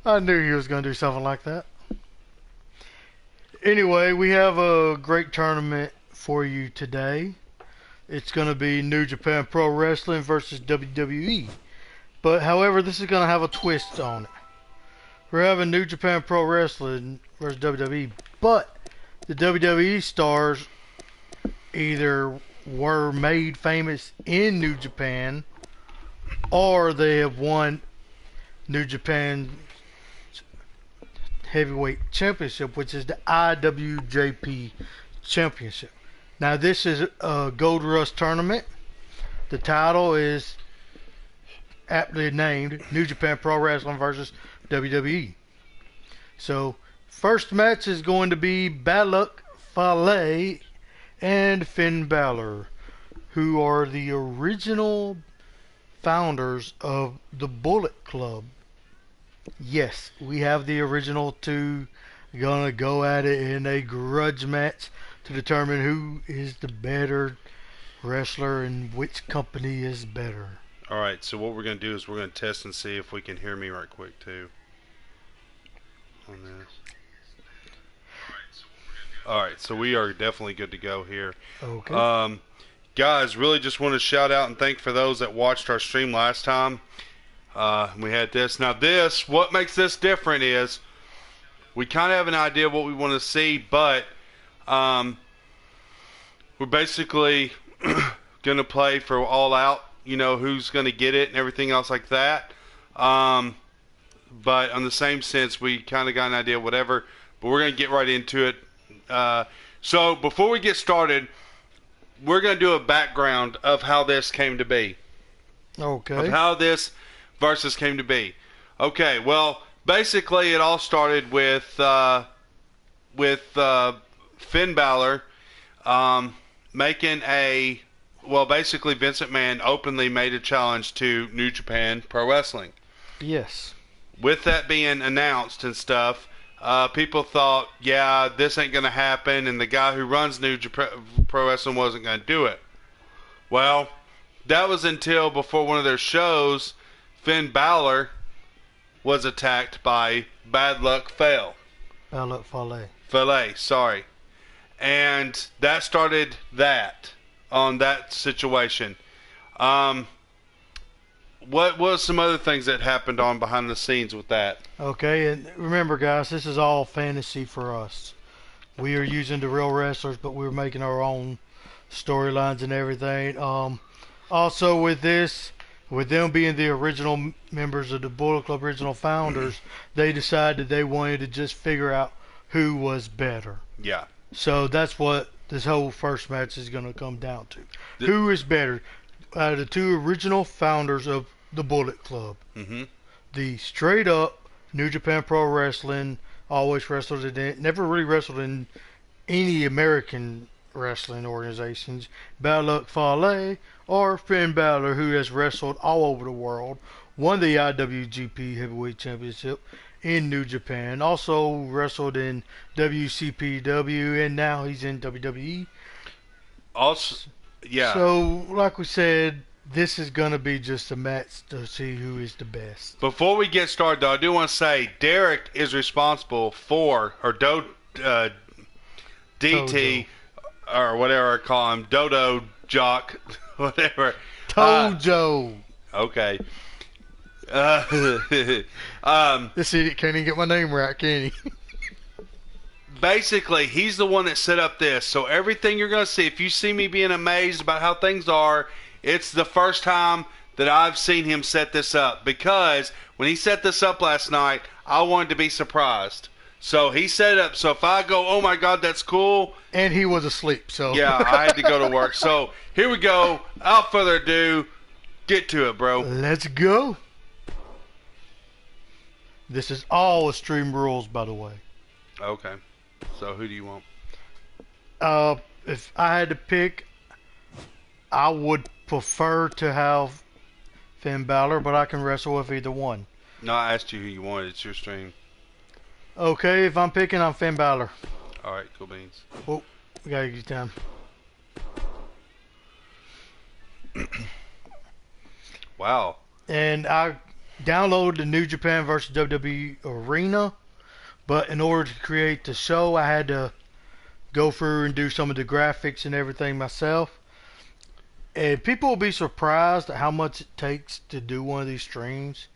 I knew he was going to do something like that. Anyway, we have a great tournament for you today. It's going to be New Japan Pro Wrestling versus WWE. But however, this is going to have a twist on it. We're having New Japan Pro Wrestling versus WWE, but the WWE stars either were made famous in New Japan or they have won New Japan Heavyweight Championship, which is the IWJP Championship. Now, this is a Gold Rush tournament. The title is aptly named New Japan Pro Wrestling versus WWE. So, first match is going to be Bad Luck Fale and Finn Balor, who are the original founders of the Bullet Club. Yes, we have the original two gonna go at it in a grudge match to determine who is the better wrestler and which company is better. Alright, so what we're going to do is we're going to test and see if we can hear me right quick too. On this. Alright, so we are definitely good to go here. Okay. Guys, really just want to shout out and thank for those that watched our stream last time. We had this. Now this, what makes this different is we kind of have an idea of what we want to see, but we're basically going to play for all out, you know, who's going to get it and everything else like that. But on the same sense, we kind of got an idea of whatever, but we're going to get right into it. So before we get started, we're going to do a background of how this came to be. Okay. Of how this versus came to be. Okay, well, basically it all started with Finn Balor making a, well, basically Vince McMahon openly made a challenge to New Japan Pro Wrestling. Yes. With that being announced and stuff, people thought, yeah, this ain't going to happen, and the guy who runs New Japan Pro Wrestling wasn't going to do it. Well, that was until before one of their shows, Finn Balor was attacked by Bad Luck Fale. Bad Luck Fale. Fale, sorry. And that started that, on that situation. What was some other things that happened on behind the scenes with that? Okay, and remember guys, this is all fantasy for us. We are using the real wrestlers, but we're making our own storylines and everything. Also with this, with them being the original members of the Bullet Club, original founders, they decided they wanted to just figure out who was better. Yeah. So that's what this whole first match is going to come down to. Who is better? Out of the two original founders of the Bullet Club. Mm-hmm. The straight up New Japan Pro Wrestling, always wrestled in it, never really wrestled in any American wrestling organizations. Bad Luck Fale or Finn Balor, who has wrestled all over the world, won the IWGP Heavyweight Championship in New Japan, also wrestled in WCPW, and now he's in WWE. Also, yeah. So, like we said, this is going to be just a match to see who is the best. Before we get started, though, I do want to say Derek is responsible for, or DT, Tojo. or whatever I call him, DToJoC, whatever. Tojo. Okay. This idiot can't even get my name right, can he? Basically, he's the one that set up this. So everything you're going to see, if you see me being amazed about how things are, it's the first time that I've seen him set this up. Because when he set this up last night, I wanted to be surprised. So he set it up. So if I go, oh my God, that's cool. And he was asleep, so. Yeah, I had to go to work. So here we go. Without further ado, get to it, bro. Let's go. This is all Extreme Rules, by the way. Okay. So who do you want? If I had to pick, I would prefer to have Finn Balor, but I can wrestle with either one. No, I asked you who you wanted. It's your stream. Okay, if I'm picking, I'm Finn Balor. Alright, cool beans. Oh, we gotta get time. Wow. And downloaded the New Japan versus WWE Arena, but in order to create the show, I had to go through and do some of the graphics and everything myself. And people will be surprised at how much it takes to do one of these streams.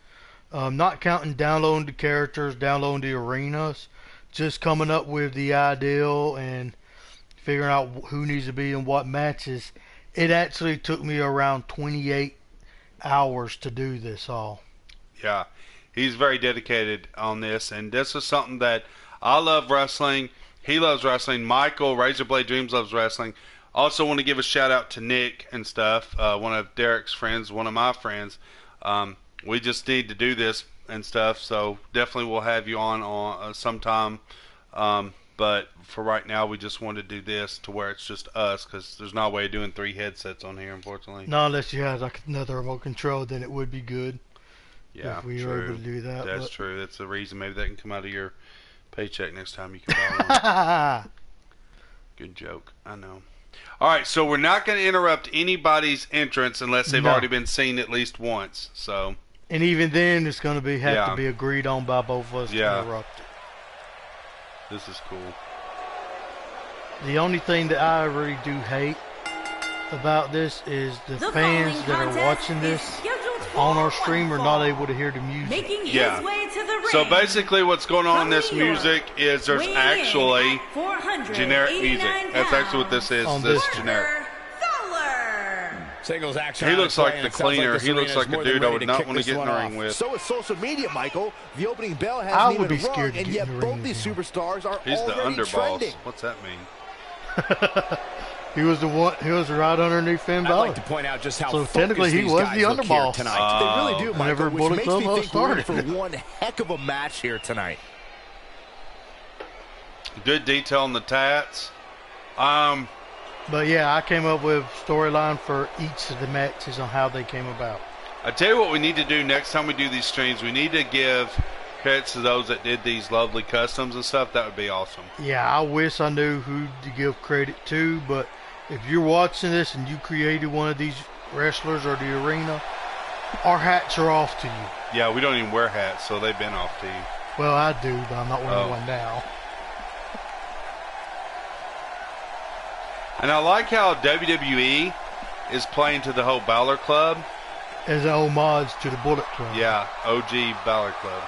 Not counting downloading the characters, downloading the arenas, just coming up with the ideal and figuring out who needs to be in what matches. It actually took me around 28 hours to do this all. Yeah, he's very dedicated on this, and this is something that I love wrestling. He loves wrestling. Michael, RazrBlaDeDreams, loves wrestling. Also want to give a shout out to Nick and stuff, one of Derek's friends, one of my friends. We just need to do this and stuff, so definitely we'll have you on sometime. But for right now, we just want to do this to where it's just us, because there's no way of doing 3 headsets on here, unfortunately. Not unless you had like another remote control, then it would be good. Yeah, if we were able to do that. That's true. That's the reason. Maybe that can come out of your paycheck next time you can buy one. Good joke. I know. All right, so we're not going to interrupt anybody's entrance unless they've already been seen at least once. So. And even then, it's going to have to be agreed on by both of us to interrupt it. This is cool. The only thing that I really do hate about this is the fans that are watching this on our stream are not able to hear the music. So basically what's going on in this music is there's actually generic music. That's actually what this is. This generic. Singles action. He looks like the cleaner. He looks like a dude I would not want to get in the ring with. So is social media, Michael. The opening bell hasn't even rung, and yet both these superstars are already trending. What's that mean? He was the one. He was right underneath Finn Balor. I'd like to point out just how so technically he was the underboss tonight. They really do, Michael, which makes me think we're in for started. one heck of a match here tonight. Good detail on the tats. But yeah, I came up with storyline for each of the matches on how they came about. I tell you what we need to do next time we do these streams. We need to give credits to those that did these lovely customs and stuff. That would be awesome. Yeah, I wish I knew who to give credit to, but if you're watching this and you created one of these wrestlers or the arena, our hats are off to you. Yeah, we don't even wear hats, so they've been off to you. Well, I do, but I'm not wearing one now. And I like how WWE is playing to the whole Balor Club. As an homage to the Bullet Club. Yeah, OG Balor Club.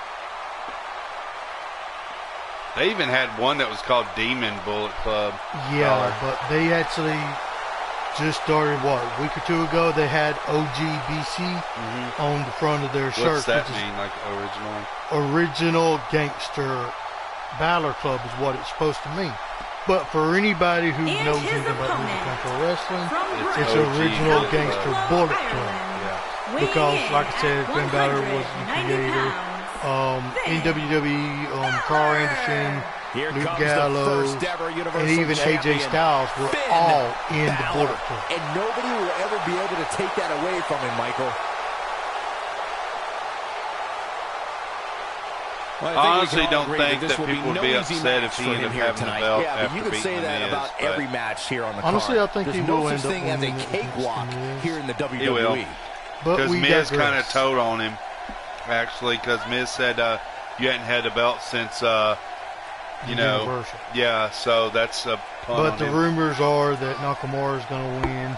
They even had one that was called Demon Bullet Club. Yeah, but they actually just started, what, a week or two ago? They had OGBC on the front of their shirt. What's that mean, like original? Original Gangster Balor Club is what it's supposed to mean. But for anybody who knows anything about New Japan Pro Wrestling, it's Original Gangster Bullet Club. Yeah. Because, like I said, Finn Balor was the creator. In WWE, Carl Anderson, Luke Gallows, and even AJ Styles were all in the Bullet Club. And nobody will ever be able to take that away from him, Michael. Well, I honestly don't think that people would be upset if he ended up having the belt after you could say that about every match here on the card. Honestly, I think he will end up thing as a cakewalk here in the WWE. He will. Because Miz kind of toed on him, actually, because Miz said you hadn't had a belt since, you know. Universal. Yeah, so that's a pun But on the him. rumors are that Nakamura is going to win,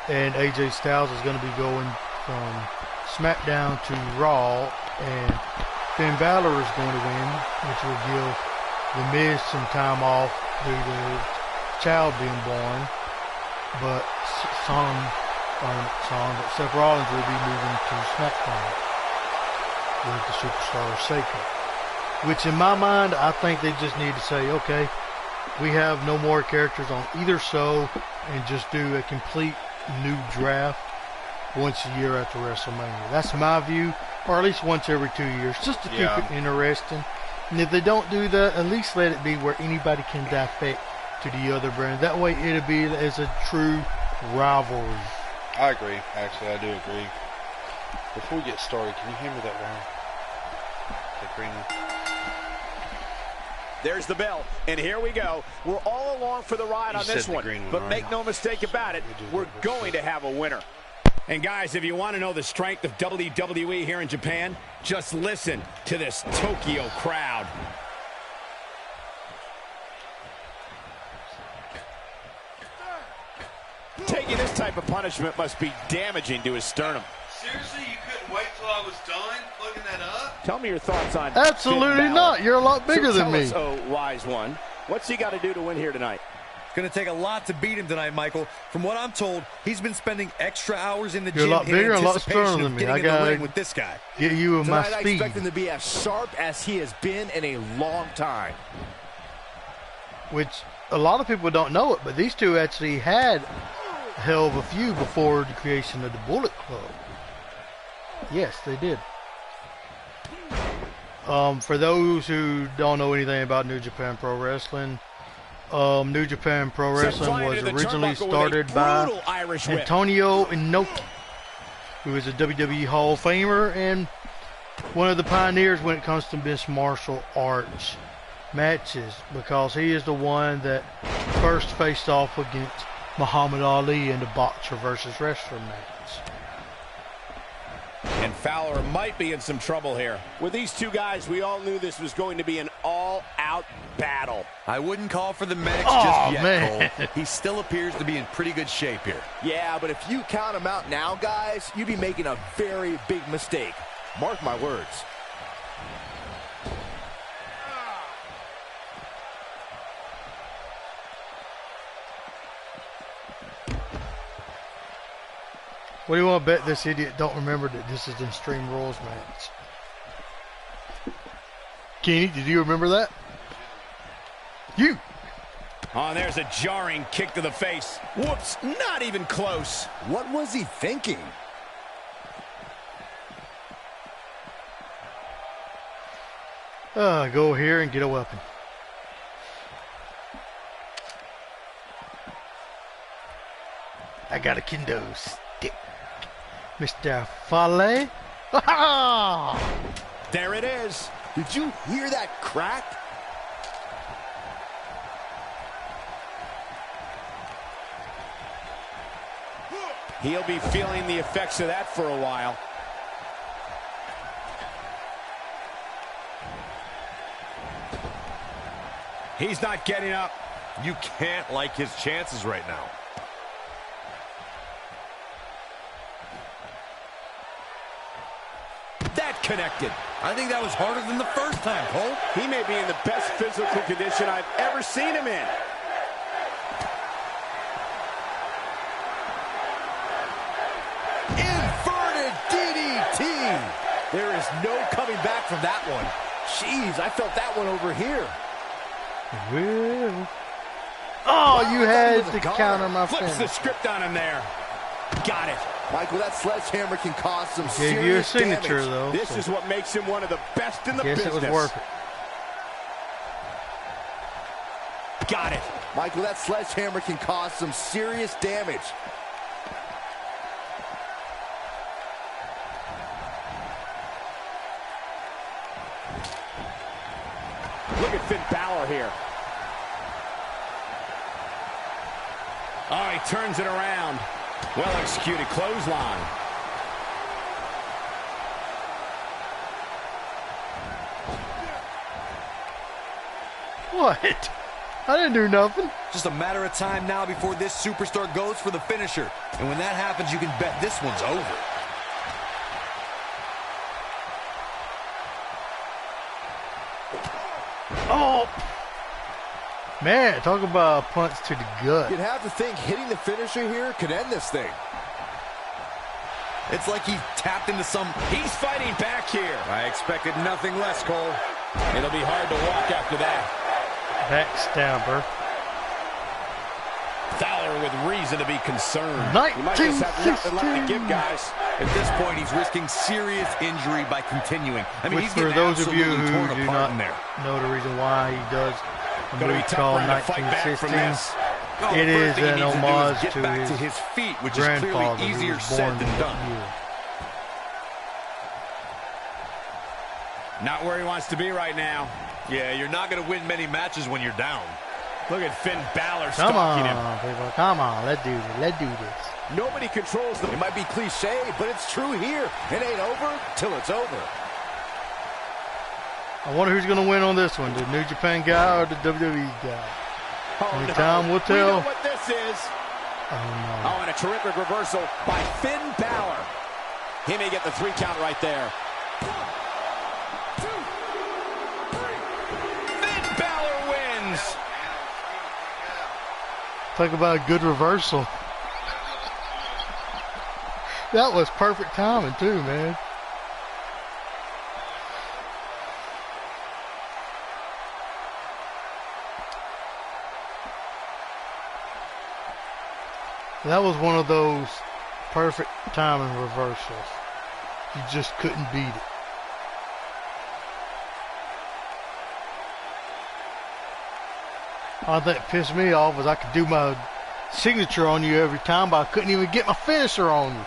and AJ Styles is going to be going from SmackDown to Raw, and Finn Balor is going to win, which will give The Miz some time off due to his child being born. But Seth Rollins will be moving to SmackDown with the superstar Psyko. Which in my mind, I think they just need to say, okay, we have no more characters on either show, and just do a complete new draft once a year after WrestleMania. That's my view, or at least once every 2 years, just to keep it interesting. And if they don't do that, at least let it be where anybody can defect to the other brand. That way it'll be as a true rivalry. I agree. Actually, I do agree. Before we get started, can you hand me that wire? That green one. There's the bell, and here we go. We're all along for the ride on this one, but make no mistake about it, we're going to have a winner. And guys, if you want to know the strength of WWE here in Japan, just listen to this Tokyo crowd. Taking this type of punishment must be damaging to his sternum. Seriously, you couldn't wait till I was done plugging that up? Tell me your thoughts on Absolutely not. You're a lot bigger than me. Oh, wise one. What's he got to do to win here tonight? It's going to take a lot to beat him tonight, Michael. From what I'm told, he's been spending extra hours in the gym a lot bigger and a lot stronger than me. I got to with this guy. Get you with my Tonight, speed. I expect him to be as sharp as he has been in a long time. Which a lot of people don't know it, but these two actually had a hell of a feud before the creation of the Bullet Club. Yes, they did. For those who don't know anything about New Japan Pro Wrestling, New Japan Pro Wrestling was originally started by Antonio Inoki, who is a WWE Hall of Famer and one of the pioneers when it comes to mixed martial arts matches, because he is the one that first faced off against Muhammad Ali in the boxer versus wrestler match. And Fowler might be in some trouble here. With these two guys, we all knew this was going to be an all-out battle. I wouldn't call for the medics just yet, man. Cole. He still appears to be in pretty good shape here. Yeah, but if you count him out now, guys, you'd be making a very big mistake. Mark my words. What do you want to bet this idiot don't remember that this is an Extreme Rules match? Kenny, did you remember that? You! Oh, and there's a jarring kick to the face. Whoops, not even close. What was he thinking? Go here and get a weapon. I got a kendo stick. Mr. Fale. Ha ha! There it is. Did you hear that crack? He'll be feeling the effects of that for a while. He's not getting up. You can't like his chances right now. That connected. I think that was harder than the first time, Cole. He may be in the best physical condition I've ever seen him in. Inverted DDT. There is no coming back from that one. Jeez, I felt that one over here. Well. Oh, you had to counter my Flips the finish. script on him there. Got it. Michael, that sledgehammer can cause some Gave you a serious signature, damage. though. This so is what makes him one of the best in the guess business. it was worth it. Got it. Michael, that sledgehammer can cause some serious damage. Look at Finn Balor here. Oh, he turns it around. Well executed clothesline. What? I didn't do nothing. Just a matter of time now before this superstar goes for the finisher. And when that happens, you can bet this one's over. Oh! Man, talk about a punch to the gut. You'd have to think hitting the finisher here could end this thing. It's like he tapped into some... He's fighting back here. I expected nothing less, Cole. It'll be hard to walk after that. Backstabber. Fowler with reason to be concerned. 1916. He might just have nothing left to give, guys. At this point, he's risking serious injury by continuing. I mean, Which, he's for getting those of you absolutely torn who do apart not in there. know the reason why he does a Gonna be move tough called for him to fight back from 1916, this. Oh, it the is first thing he an needs to do is homage get to back to his his feet, which is grandfather, clearly who easier was said born than that done. year. Not where he wants to be right now. Yeah, you're not going to win many matches when you're down. Look at Finn Balor Come stalking him. on, people. Come on. Let's do this. Let's do this. Nobody controls them. It might be cliche, but it's true here. It ain't over till it's over. I wonder who's going to win on this one, the New Japan guy or the WWE guy. Only time will tell. We know what this is. Oh, no. Oh, and a terrific reversal by Finn Balor. He may get the 3 count right there. 1, 2, 3. Finn Balor wins. Talk about a good reversal. That was perfect timing, too, man. That was one of those perfect timing reversals. You just couldn't beat it. All that pissed me off was I could do my signature on you every time, but I couldn't even get my finisher on you.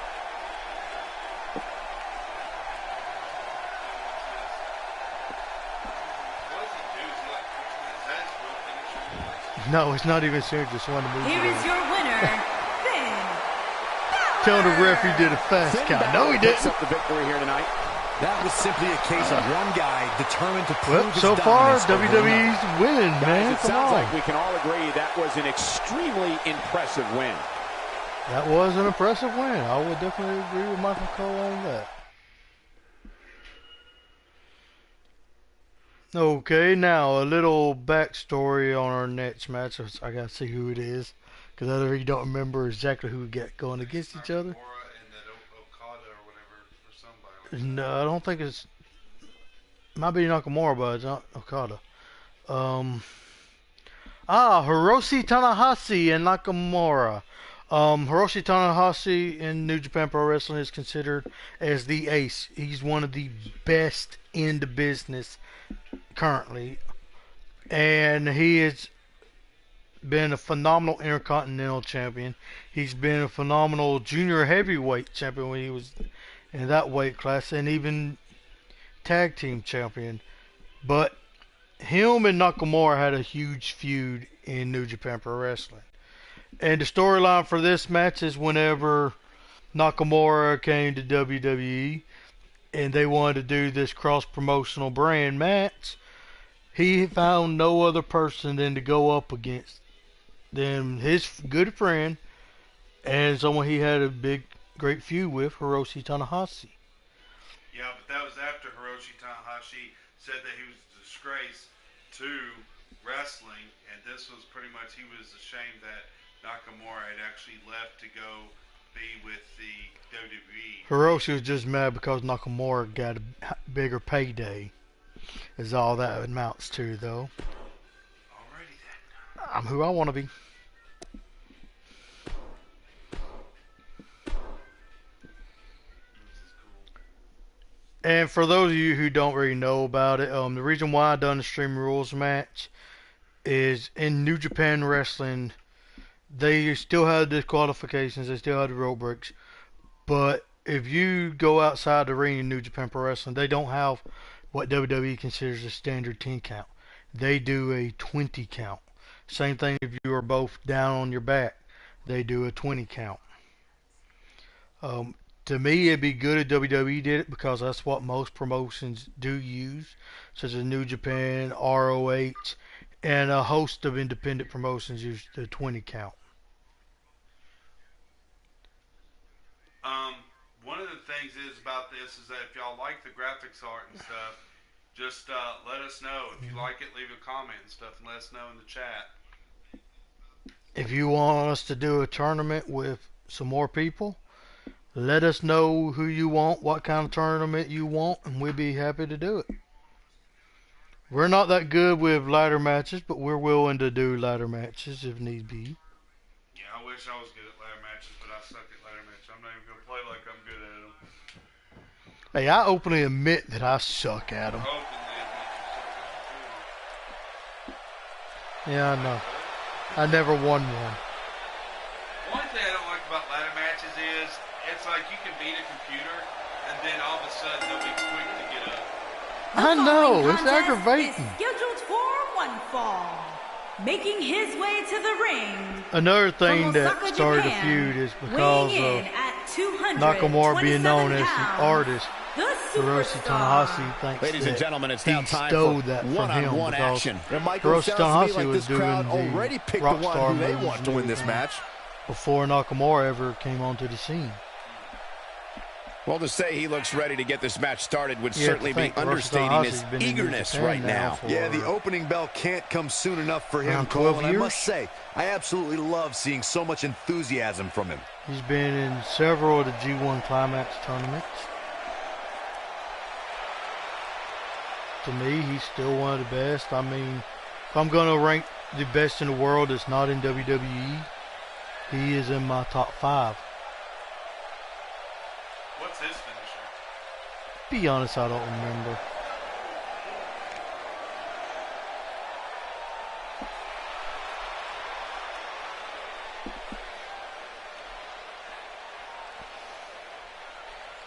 No, it's not even serious. Just wanted to move. Here is your winner, Finn Balor. Tell the ref he did a fast count. No, he didn't. Up the victory here tonight. That was simply a case of one guy determined to prove his so far, dominance WWE's winning, man. It sounds like we can all agree that was an extremely impressive win. That was an impressive win. I would definitely agree with Michael Cole on that. Okay, now a little backstory on our next match. I gotta see who it is, because I really don't remember exactly who we got going against each other. No, I don't think it's. It might be Nakamura, but it's not Okada. Hiroshi Tanahashi and Nakamura. Hiroshi Tanahashi in New Japan Pro Wrestling is considered as the ace. He's one of the best in the business currently, and he has been a phenomenal Intercontinental Champion. He's been a phenomenal Junior Heavyweight Champion when he was in that weight class, and even Tag Team Champion. But him and Nakamura had a huge feud in New Japan Pro Wrestling. And the storyline for this match is whenever Nakamura came to WWE and they wanted to do this cross-promotional brand match, he found no other person than to go up against than his good friend and someone he had a great feud with, Hiroshi Tanahashi. Yeah, but that was after Hiroshi Tanahashi said that he was a disgrace to wrestling, and this was pretty much, he was ashamed that Nakamura had actually left to go be with the WWE. Hiroshi was just mad because Nakamura got a bigger payday, is all that amounts to, though. Alrighty then. I'm who I want to be. And for those of you who don't really know about it, the reason why I done the Extreme Rules match is in New Japan Wrestling, they still have disqualifications, they still have the rope breaks, but if you go outside the ring in New Japan Pro Wrestling, they don't have what WWE considers a standard 10 count. They do a 20 count. Same thing if you are both down on your back, they do a 20 count. To me, it'd be good if WWE did it because that's what most promotions do use, such as New Japan, ROH, and a host of independent promotions use the 20 count. One of the things is about this is that if y'all like the graphics art and stuff, just let us know. If you like it, leave a comment and stuff, and let us know in the chat. If you want us to do a tournament with some more people, let us know who you want, what kind of tournament you want, and we'll be happy to do it. We're not that good with ladder matches, but we're willing to do ladder matches if need be. Yeah, I wish I was good at ladder matches, but I suck at ladder matches. I'm not even going to play like I'm good at them. Hey, I openly admit that I suck at them. Yeah, I know. I never won one. One thing I don't like about ladder matches is it's like you can beat a computer, and then all of a sudden they'll be quick to get up. I know, it's aggravating. Scheduled for one fall. making his way to the ring. Another thing that Osaka, started Japan, a feud is because weighing in of at Nakamura being known as the pounds, artist. the Hiroshi superstar. Tanahashi thinks Ladies and gentlemen, it's now he time stole for that from him one-on-one because action. And Michael, Hiroshi sounds to me Tanahashi like was this doing crowd the already picked the one Rockstar who they moves want to win this and match. before Nakamura ever came onto the scene. Well, to say he looks ready to get this match started would Yeah, certainly be to think understating Hiroshi his Tanahashi's been in New eagerness Japan right now. for Yeah, the opening bell can't come soon enough for him, around Cole, 12 and I years. must say, I absolutely love seeing so much enthusiasm from him. He's been in several of the G1 Climax tournaments. To me, he's still one of the best. I mean, if I'm going to rank the best in the world that's not in WWE, he is in my top 5. What's his finisher? Be honest, I don't remember.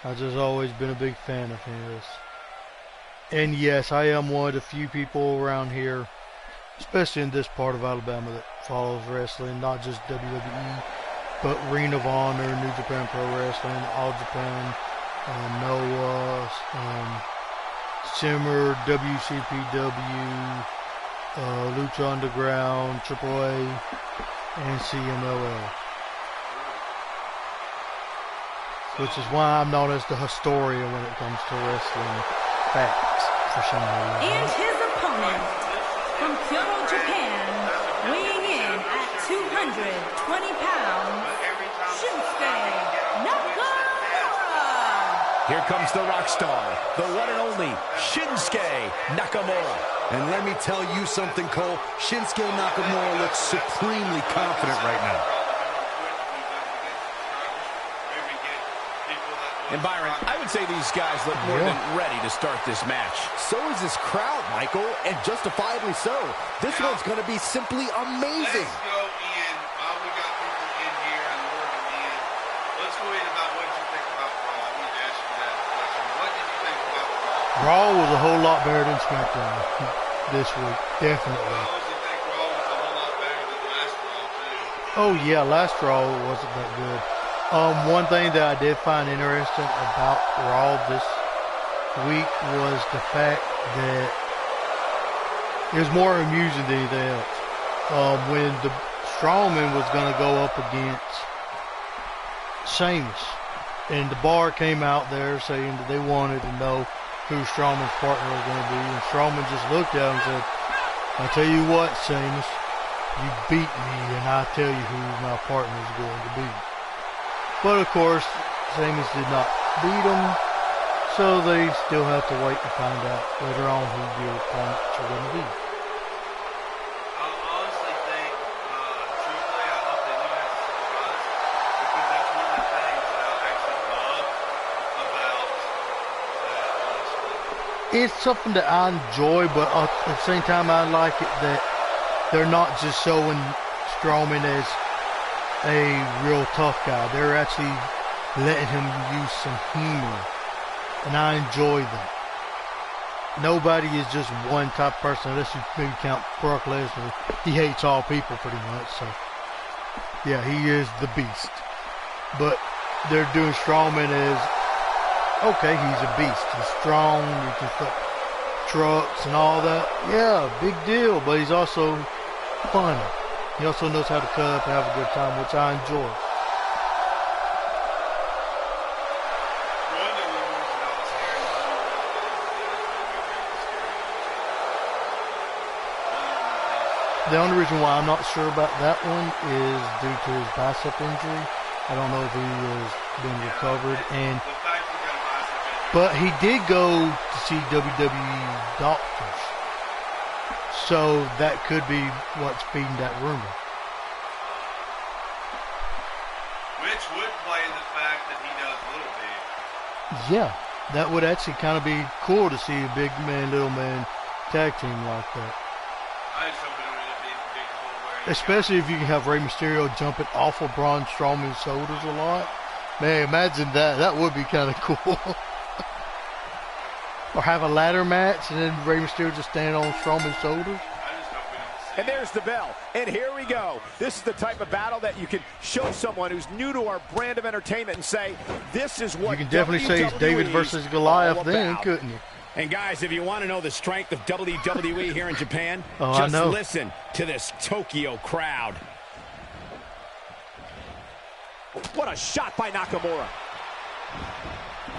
I've just always been a big fan of his. And yes, I am one of the few people around here, especially in this part of Alabama, that follows wrestling, not just WWE, but Ring of Honor, New Japan Pro Wrestling, All Japan, Noah, Shimmer, WCPW, Lucha Underground, AAA, and CMLL. Which is why I'm known as the historian when it comes to wrestling facts for some reason. And his opponent, from Kyoto, Japan, weighing in at 220 pounds, Shinsuke Nakamura. Here comes the rock star, the one and only Shinsuke Nakamura. And let me tell you something, Cole. Shinsuke Nakamura looks supremely confident right now. And Byron, I would say these guys look more than ready to start this match. So is this crowd, Michael, and justifiably so. This one's going to be simply amazing. Let's go in, while we got people in here and Morgan in, let's go in about what you think about Raw. I want to ask you that question. What did you think about Raw? Raw was a whole lot better than SmackDown this week, definitely. I also think Raw was a whole lot better than last Raw, too. Oh yeah, last Raw wasn't that good. One thing that I did find interesting about Raw this week was the fact that it was more amusing than anything else. When the Strowman was going to go up against Sheamus, and the Bar came out there saying that they wanted to know who Strowman's partner was going to be, and Strowman just looked at him and said, "I tell you what, Sheamus, you beat me, and I'll tell you who my partner is going to be." But of course, Sheamus did not beat him, so they still have to wait to find out later on who their opponents are going to be. I honestly think, truthfully, I hope they leave it as a surprise, because that's one of the things that I actually love about that, honestly. It's something that I enjoy, but at the same time, I like it that they're not just showing Strowman as a real tough guy. They're actually letting him use some humor, and I enjoy that. Nobody is just one type of person, unless you maybe count Brock Lesnar. He hates all people pretty much, so yeah, he is the beast. But they're doing Strowman as, okay, he's a beast. He's strong, he can flip trucks and all that. Yeah, big deal, but he's also funny. He also knows how to cut up and have a good time, which I enjoy. The only reason why I'm not sure about that one is due to his bicep injury. I don't know if he has been recovered, but he did go to see WWE doctors, so that could be what's feeding that rumor. Which would play in the fact that he does Little Big. Yeah, that would actually kind of be cool to see a big man, little man tag team like that. I just hope it don't end up being predictable where Especially if you can have Rey Mysterio jumping off of Braun Strowman's shoulders a lot. Man, imagine that. That would be kind of cool. Or have a ladder match and then Rey Mysterio just standing on Strowman's shoulders. I just hope we don't see And there's the bell. And here we go. This is the type of battle that you can show someone who's new to our brand of entertainment and say, this is what you can definitely say it's David versus Goliath then, couldn't you? And guys, if you want to know the strength of WWE here in Japan, just listen to this Tokyo crowd. What a shot by Nakamura.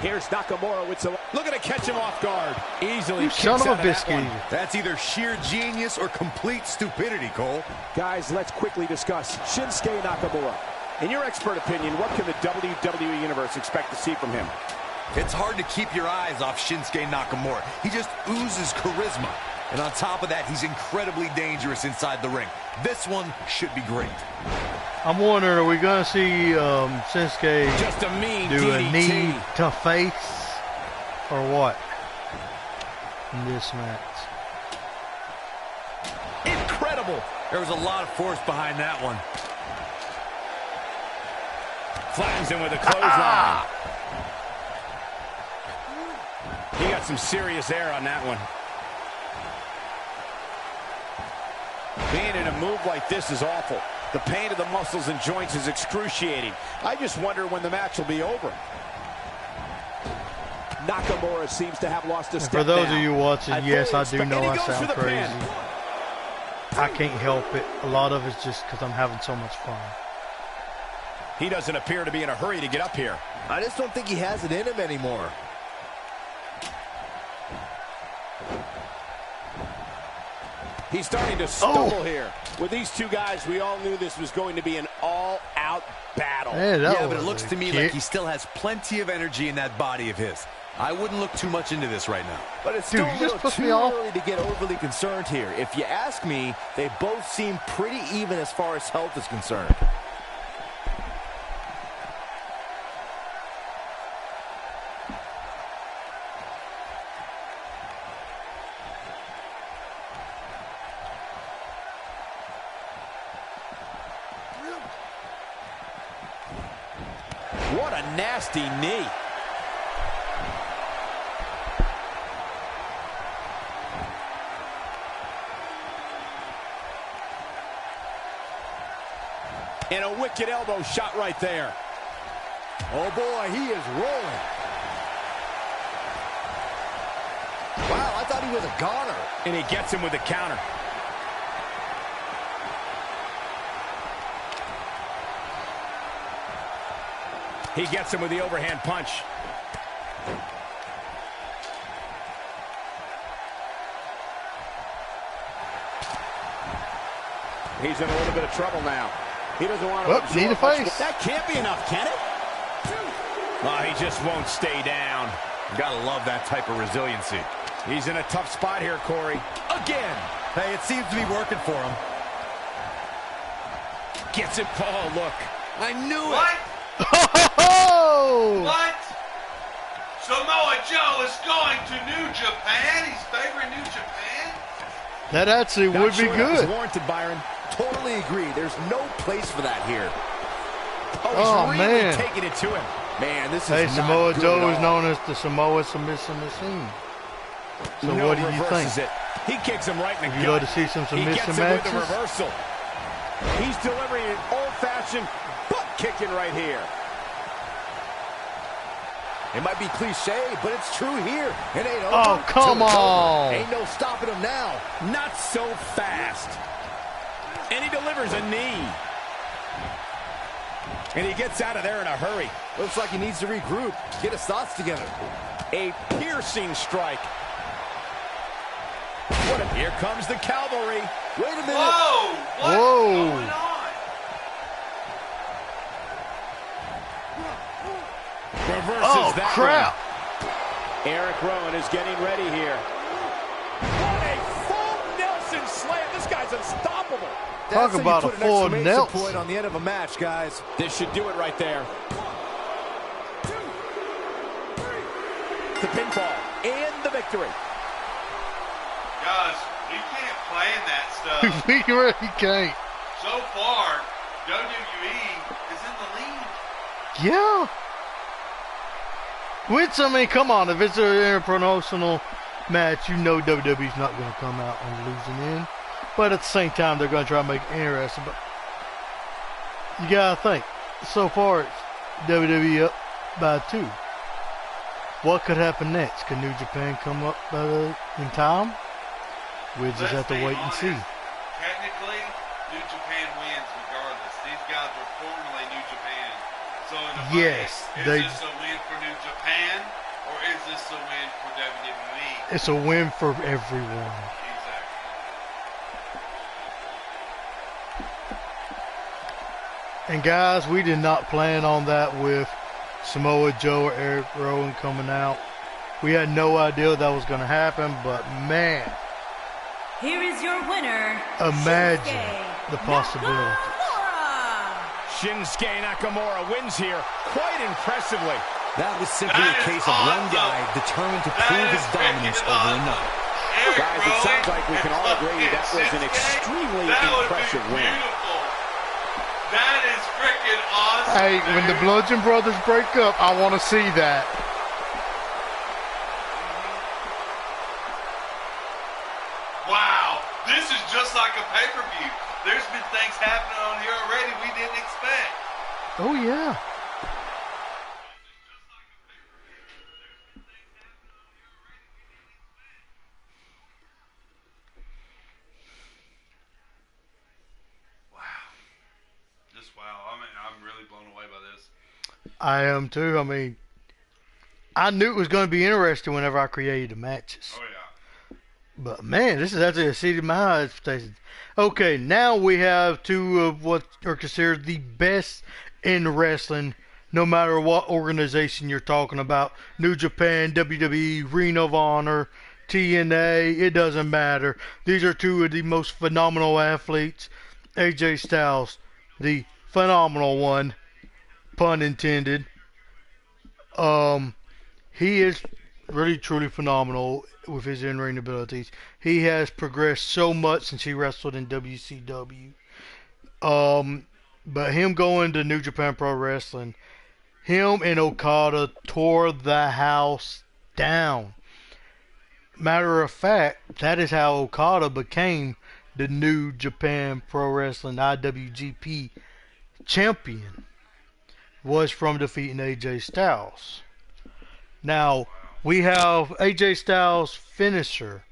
Here's Nakamura with some... Looking to catch him off guard. Easily. You son of a biscuit. That's either sheer genius or complete stupidity, Cole. Guys, let's quickly discuss Shinsuke Nakamura. In your expert opinion, what can the WWE Universe expect to see from him? It's hard to keep your eyes off Shinsuke Nakamura. He just oozes charisma. And on top of that, he's incredibly dangerous inside the ring. This one should be great. I'm wondering, are we going to see Shinsuke just a mean do DDT. a knee to face or what in this match? Incredible. There was a lot of force behind that one. Flattens him with a clothesline. He got some serious air on that one. Being in a move like this is awful. The pain of the muscles and joints is excruciating. I just wonder when the match will be over. Nakamura seems to have lost a step. For those now. of you watching, yes, I do know I sound crazy. Pin. I can't help it. A lot of it's just because I'm having so much fun. He doesn't appear to be in a hurry to get up here. I just don't think he has it in him anymore. He's starting to stumble here. With these two guys, we all knew this was going to be an all-out battle. Hey, yeah, but it looks to me like he still has plenty of energy in that body of his. I wouldn't look too much into this right now. But it's still a little too early to get overly concerned here. If you ask me, they both seem pretty even as far as health is concerned. What a nasty knee. And a wicked elbow shot right there. Oh boy, he is rolling. Wow, I thought he was a goner. And he gets him with a counter. He gets him with the overhand punch. He's in a little bit of trouble now. He doesn't want to need a face. That can't be enough, can it? Oh, he just won't stay down. Gotta love that type of resiliency. He's in a tough spot here, Corey. Again. Hey, it seems to be working for him. Gets it. Oh, look. I knew it. What? Oh! What? Samoa Joe is going to New Japan? He's favoring New Japan? That actually would be good. That was warranted, Byron. Totally agree. There's no place for that here. Oh, he's really taking it to him. Man, this is Hey, not Samoa good Joe at is all. known as the Samoa Submission Machine. So No, what do you think? it. He kicks him right in the You gut. love to see some He gets submission him with the matches? reversal. He's delivering an old-fashioned butt kicking right here. It might be cliche, but it's true here. It ain't over. Oh, come on. Ain't no stopping him now. Not so fast. And he delivers a knee. And he gets out of there in a hurry. Looks like he needs to regroup, get his thoughts together. A piercing strike. Here comes the cavalry. Wait a minute. Whoa! What's Whoa. going on? Reverses that crap. one. Eric Rowan is getting ready here. What a full Nelson slam. This guy's unstoppable. Talk That's about how a you put an full exclamation Nelson. point on the end of a match, guys. This should do it right there. The pinfall and the victory. Guys, we can't plan that stuff. We really can't. So far, WWE is in the lead. Yeah. Which, I mean, come on. If it's an interpromotional match, you know WWE's not going to come out on the losing end. But at the same time, they're going to try to make it interesting. But you got to think, so far it's WWE up by 2. What could happen next? Could New Japan come up in time? We'll just have to wait and see. Technically, New Japan wins regardless. These guys were formerly New Japan. So in a way, is this a win for New Japan, or is this a win for WWE? It's a win for everyone. Exactly. And guys, we did not plan on that with Samoa Joe or Eric Rowan coming out. We had no idea that was going to happen, but man, here is your winner. Imagine the possibility. Shinsuke Nakamura wins here quite impressively. That was simply a case of one guy determined to prove his dominance over another. Guys, it sounds like we can all agree that was an extremely impressive win. That is freaking awesome. Hey, when the Bludgeon Brothers break up, I want to see that. Wow, this is just like a pay-per-view. There's been things happening on here already we didn't expect. Oh, yeah. Wow. Just wow. I mean, I'm really blown away by this. I am too. I mean, I knew it was going to be interesting whenever I created the matches. Oh, yeah. But man, this is actually exceeded my expectations. Okay, now we have 2 of what are considered the best in wrestling, no matter what organization you're talking about. New Japan, WWE, Ring of Honor, TNA, it doesn't matter. These are 2 of the most phenomenal athletes. AJ Styles, the phenomenal one, pun intended. He is really truly phenomenal with his in-ring abilities. He has progressed so much since he wrestled in WCW. But him going to New Japan Pro Wrestling, him and Okada tore the house down. Matter of fact, that is how Okada became the New Japan Pro Wrestling IWGP champion, was from defeating AJ Styles. Now, we have AJ Styles' finisher,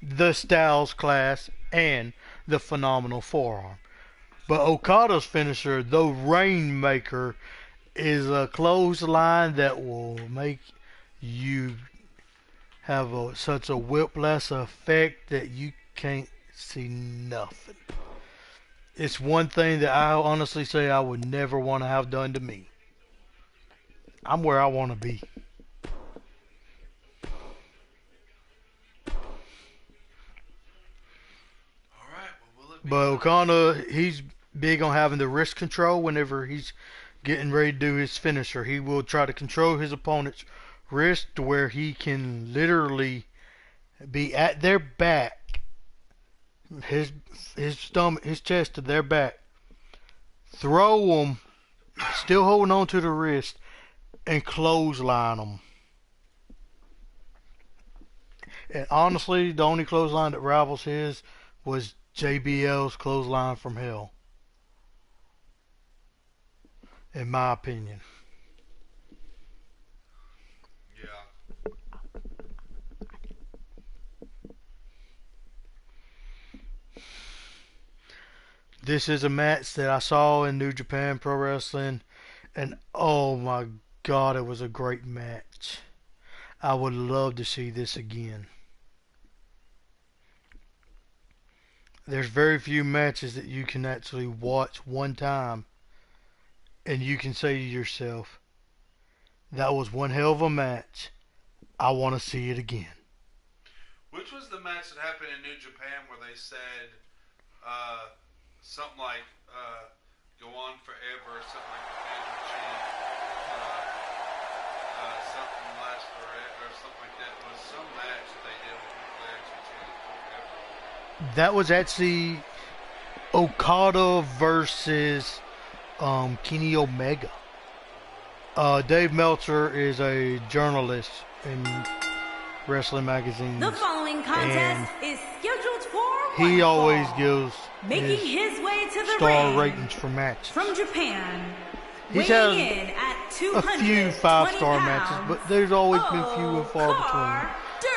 the Styles Class, and the Phenomenal Forearm. But Okada's finisher, the Rainmaker, is a clothesline that will make you have such a whiplash effect that you can't see nothing. It's one thing that I honestly say I would never want to have done to me. I'm where I want to be. But Okada, he's big on having the wrist control whenever he's getting ready to do his finisher. He will try to control his opponent's wrist to where he can literally be at their back, his stomach, his chest to their back, throw them, still holding on to the wrist, and clothesline them. And honestly, the only clothesline that rivals his was JBL's clothesline from hell, in my opinion. Yeah. This is a match that I saw in New Japan Pro Wrestling, and oh my God, it was a great match. I would love to see this again. There's very few matches that you can actually watch one time and you can say to yourself, that was one hell of a match. I want to see it again. Which was the match that happened in New Japan where they said something like go on forever or something like the fans would chant something lasts forever or something like that. It was some match that they did with the players who chanted forever. That was actually Okada versus Kenny Omega. Dave Meltzer is a journalist in wrestling magazines. The following following contest is scheduled for He one always fall. gives Making his way to the star ring ratings for matches. from Japan. He's Weighing had in at a 220 few 5-star matches, pounds, but there's always been few and far between.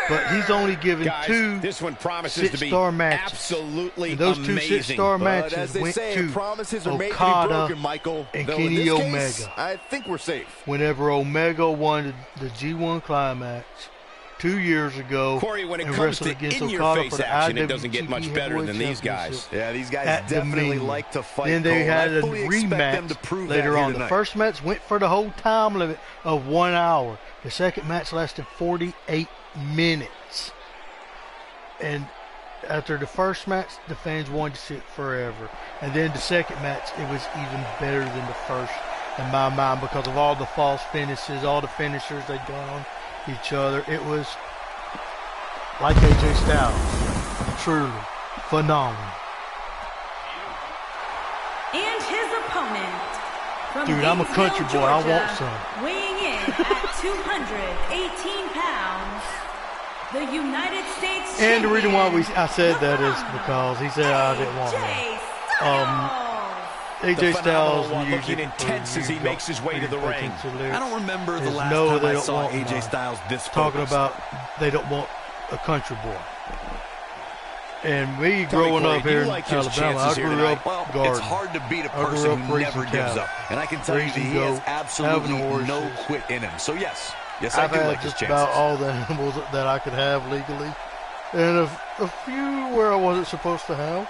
But he's only given Guys, 2 this one promises to be 6-star matches. absolutely And those 2 amazing. 6-star But matches as they went say, to promises are made to be Okada broken, Michael. and Though in Kenny this Omega. case, I think we're safe. Whenever Omega won the G1 Climax 2 years ago Corey, when it and comes wrestled to against Okada in-your-face for the action, it doesn't get IWGP much better than Heavyweight these guys. Championship Yeah, these guys at definitely Dominion. like to fight. Then they Cole, had and a I fully expect them to rematch prove later that here on. tonight. The first match went for the whole time limit of 1 hour. The second match lasted 48 minutes. And after the first match, the fans wanted to see it forever. And then the second match, it was even better than the first in my mind because of all the false finishes, all the finishers they'd done on each other. It was like AJ Styles. Truly phenomenal. And his opponent from Dude, I'm a Gainesville, country boy. I want Georgia, some. weighing in at 218 pounds, the United States And the reason why champion, I said that is the because he said I didn't want one. AJ Styles one music looking intense as he makes his way to the ring. I don't remember the Is last no, time they I don't saw want AJ mine. Styles this Talking focused. about they don't want a country boy. And me Tell me, growing Corey, up do here you in like his Alabama, I chances here grew tonight? up Well, garden. it's hard to beat a I grew person up who never raising gives cattle, up. And I can tell you that raising he has goat, absolutely having no horses. quit in him. So yes, I I've do had like his just chances. about all the animals that I could have legally, and a few where I wasn't supposed to have.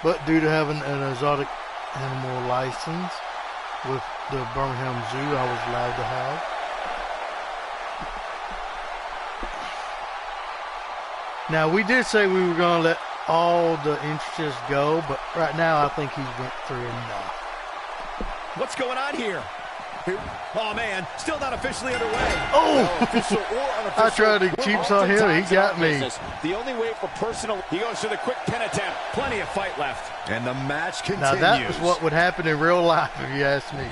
But due to having an exotic animal license with the Birmingham Zoo, I was allowed to have. Now, we did say we were going to let all the interests go, but right now I think he's went through enough. What's going on here? Oh, man, still not officially underway. Oh! Official or unofficial, I tried to We're cheap on him. He oftentimes got in me. business. The only way for personal... He goes for the quick pin attempt. Plenty of fight left. And the match continues. Now, that was what would happen in real life, if you ask me.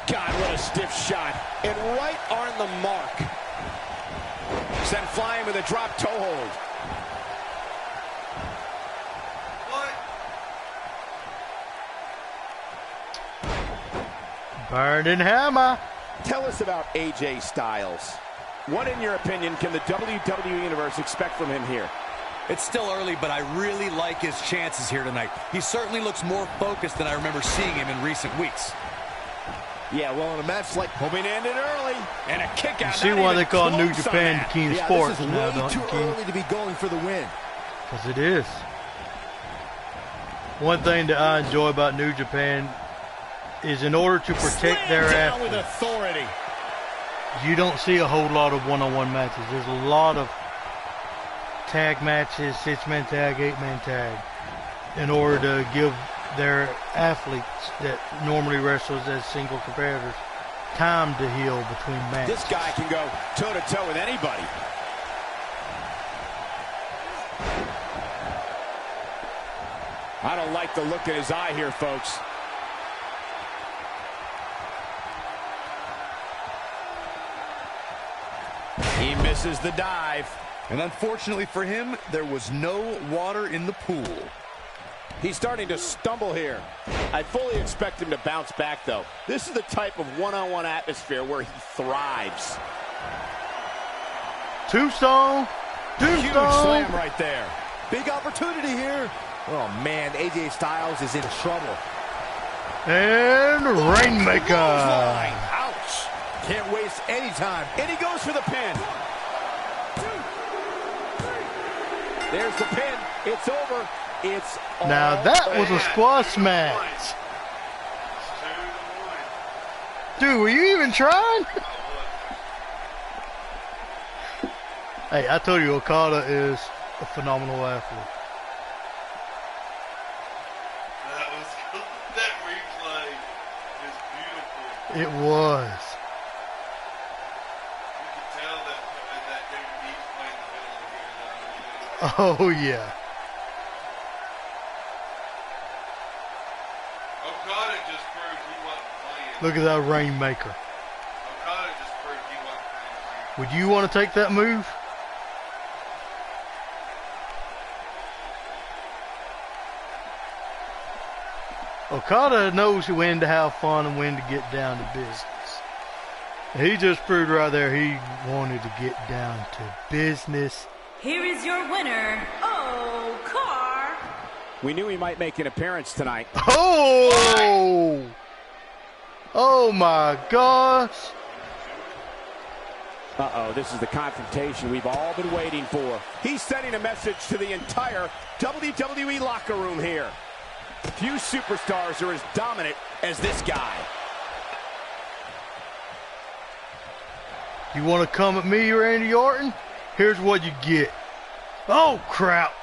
God, what a stiff shot. And right on the mark. Sent flying with a drop toe hold. Burned and hammer. Tell us about AJ Styles. What, in your opinion, can the WWE Universe expect from him here? It's still early, but I really like his chances here tonight. He certainly looks more focused than I remember seeing him in recent weeks. Yeah, well, in a match like... Hoping to end it early. And a kick out. You see not why even they call New close on Japan that. King of Yeah, Sports this is now, way don't too you, King? early to be going for the win. Because it is. One thing that I enjoy about New Japan is in order to protect their Slam down with athletes, authority. you don't see a whole lot of one-on-one matches. There's a lot of tag matches, 6-man tag, 8-man tag, in order to give their athletes that normally wrestles as single competitors time to heal between matches. This guy can go toe-to-toe with anybody. I don't like the look in his eye here, folks. He misses the dive. And unfortunately for him, there was no water in the pool. He's starting to stumble here. I fully expect him to bounce back, though. This is the type of one-on-one atmosphere where he thrives. Tombstone! Huge Tombstone! slam right there. Big opportunity here. Oh, man, AJ Styles is in trouble. And Rainmaker! Clothesline. Ouch. Can't waste any time. And he goes for the pin. There's the pin. It's over. It's all Now that was a squash match. Dude, were you even trying? Hey, I told you Okada is a phenomenal athlete. That replay is beautiful. It was. You can tell that WWE's playing the middle of here. Oh, yeah. Okada just proved he wasn't playing. Look at that Rainmaker. Okada just proved he wasn't playing. Would you want to take that move? Okada knows when to have fun and when to get down to business. He just proved right there he wanted to get down to business. Here is your winner, Okar. We knew he might make an appearance tonight. Oh! Oh my gosh! Uh-oh, this is the confrontation we've all been waiting for. He's sending a message to the entire WWE locker room here. Few superstars are as dominant as this guy. You want to come at me, Randy Orton? Here's what you get. Oh, crap.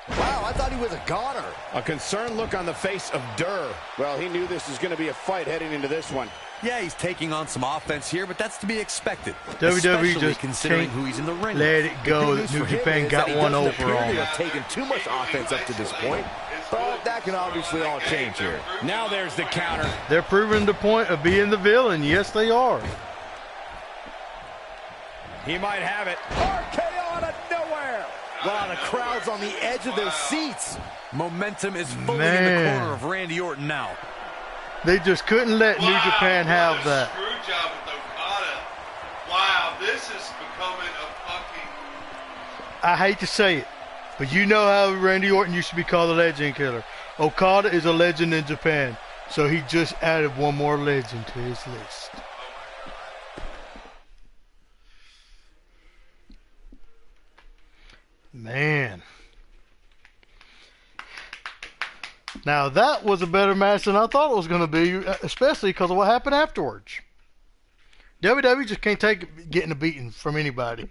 Wow, I thought he was a goner. A concerned look on the face of Durr. Well, he knew this was going to be a fight heading into this one. Yeah, he's taking on some offense here, but that's to be expected. WWE especially just considering can't who he's in the ring let with. it go that New Japan got one over on him. Have taken too much offense up to this point, but that can obviously all change here. Now there's the counter. They're proving the point of being the villain. Yes, they are. He might have it. RKO out of nowhere. Wow, the crowd's on the edge of their seats. Momentum is fully in the corner of Randy Orton now. They just couldn't let New Japan have that. Screw job with Okada. Wow, this is becoming a fucking... I hate to say it, but you know how Randy Orton used to be called the Legend Killer. Okada is a legend in Japan, so he just added one more legend to his list. Man. Now that was a better match than I thought it was going to be, especially because of what happened afterwards. WWE just can't take getting a beating from anybody.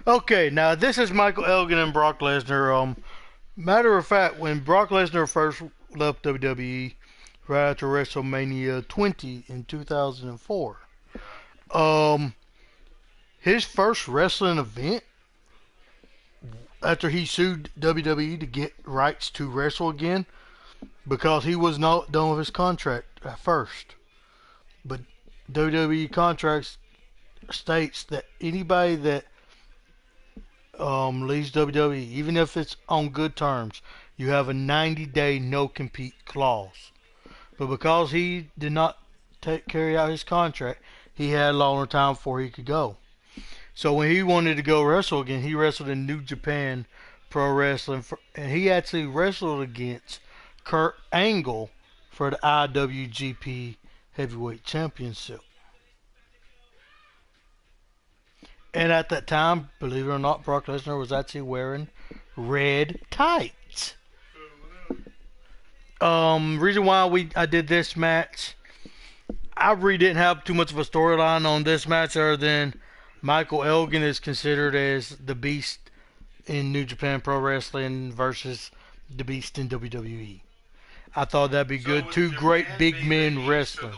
Okay, now this is Michael Elgin and Brock Lesnar. Matter of fact, when Brock Lesnar first left WWE right after WrestleMania 20 in 2004, his first wrestling event after he sued WWE to get rights to wrestle again, because he was not done with his contract at first. But WWE contracts states that anybody that leaves WWE, even if it's on good terms, you have a 90-day no-compete clause. But because he did not carry out his contract, he had a longer time before he could go. So when he wanted to go wrestle again, he wrestled in New Japan Pro Wrestling, and he actually wrestled against Kurt Angle for the IWGP Heavyweight Championship. And at that time, believe it or not, Brock Lesnar was actually wearing red tights. Reason why I did this match, I really didn't have too much of a storyline on this match other than Michael Elgin is considered as the Beast in New Japan Pro Wrestling versus the Beast in WWE. I thought that'd be good. Two great big men wrestling.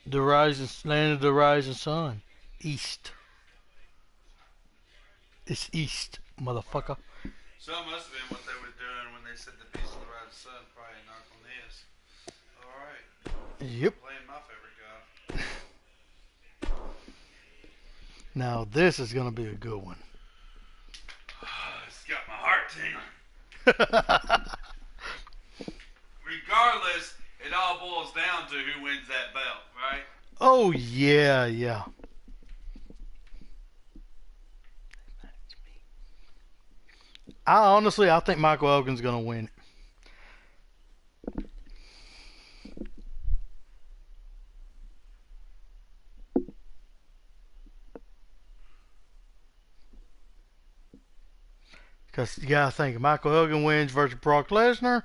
The land of the rising sun. East. It's east, motherfucker. So it must have been what they were doing when they said the Beast of the Rising Sun. Probably knock on this. Alright. Yep. Playing my favorite guy. Now this is going to be a good one. It's got my heart tingling. Regardless, it all boils down to who wins that belt, right? Oh, yeah, yeah. I think Michael Elgin's going to win it. Because you got to think, if Michael Elgin wins versus Brock Lesnar,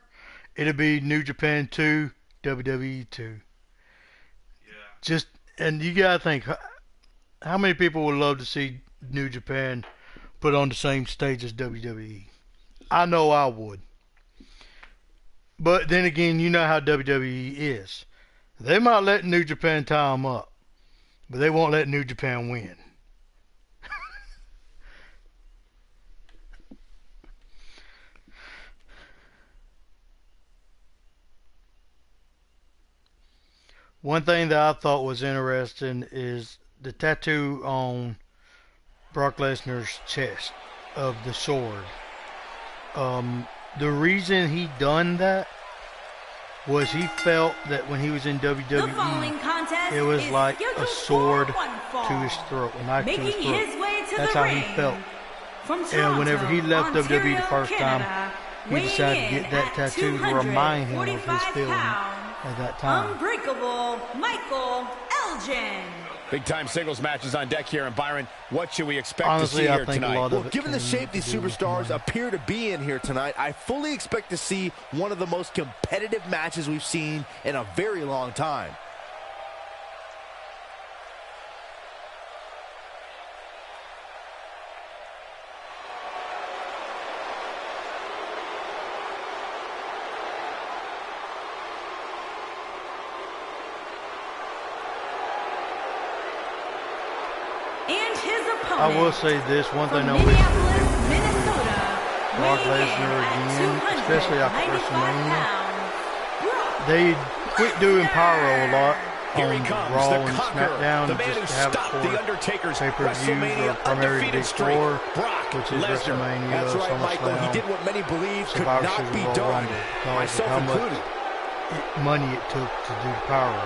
it'll be New Japan 2, WWE 2. Yeah. And you got to think, how many people would love to see New Japan put on the same stage as WWE? I know I would. But then again, you know how WWE is. They might let New Japan tie them up, but they won't let New Japan win. One thing that I thought was interesting is the tattoo on Brock Lesnar's chest of the sword. The reason he done that was he felt that when he was in WWE, it was like a sword to his throat, a knife to his throat. That's how he felt. And whenever he left WWE the first time, he decided to get that tattoo to remind him of his feeling at that time. Unbreakable Michael Elgin. Big-time singles matches on deck here, and Byron, what should we expect Honestly, to see I here think tonight? a lot of Well, given the shape these superstars appear to be in here tonight, I fully expect to see one of the most competitive matches we've seen in a very long time. And his opponent. I will say this, one thing I from wish Minneapolis, Minnesota, Brock weighing in Lesnar at again, especially after 295 WrestleMania. pounds, They quit doing pyro a lot Here he on comes, Raw the and Conqueror, SmackDown, the man who just to have it stopped for the Undertaker's pay-per-views WrestleMania or primarily undefeated Big streak. Four, Brock which is Lesnar. WrestleMania, That's right, Michael. He SummerSlam, did what many believe could Survivor not be Series, Royal done, Rumble, because of myself how much included. money it took to do pyro.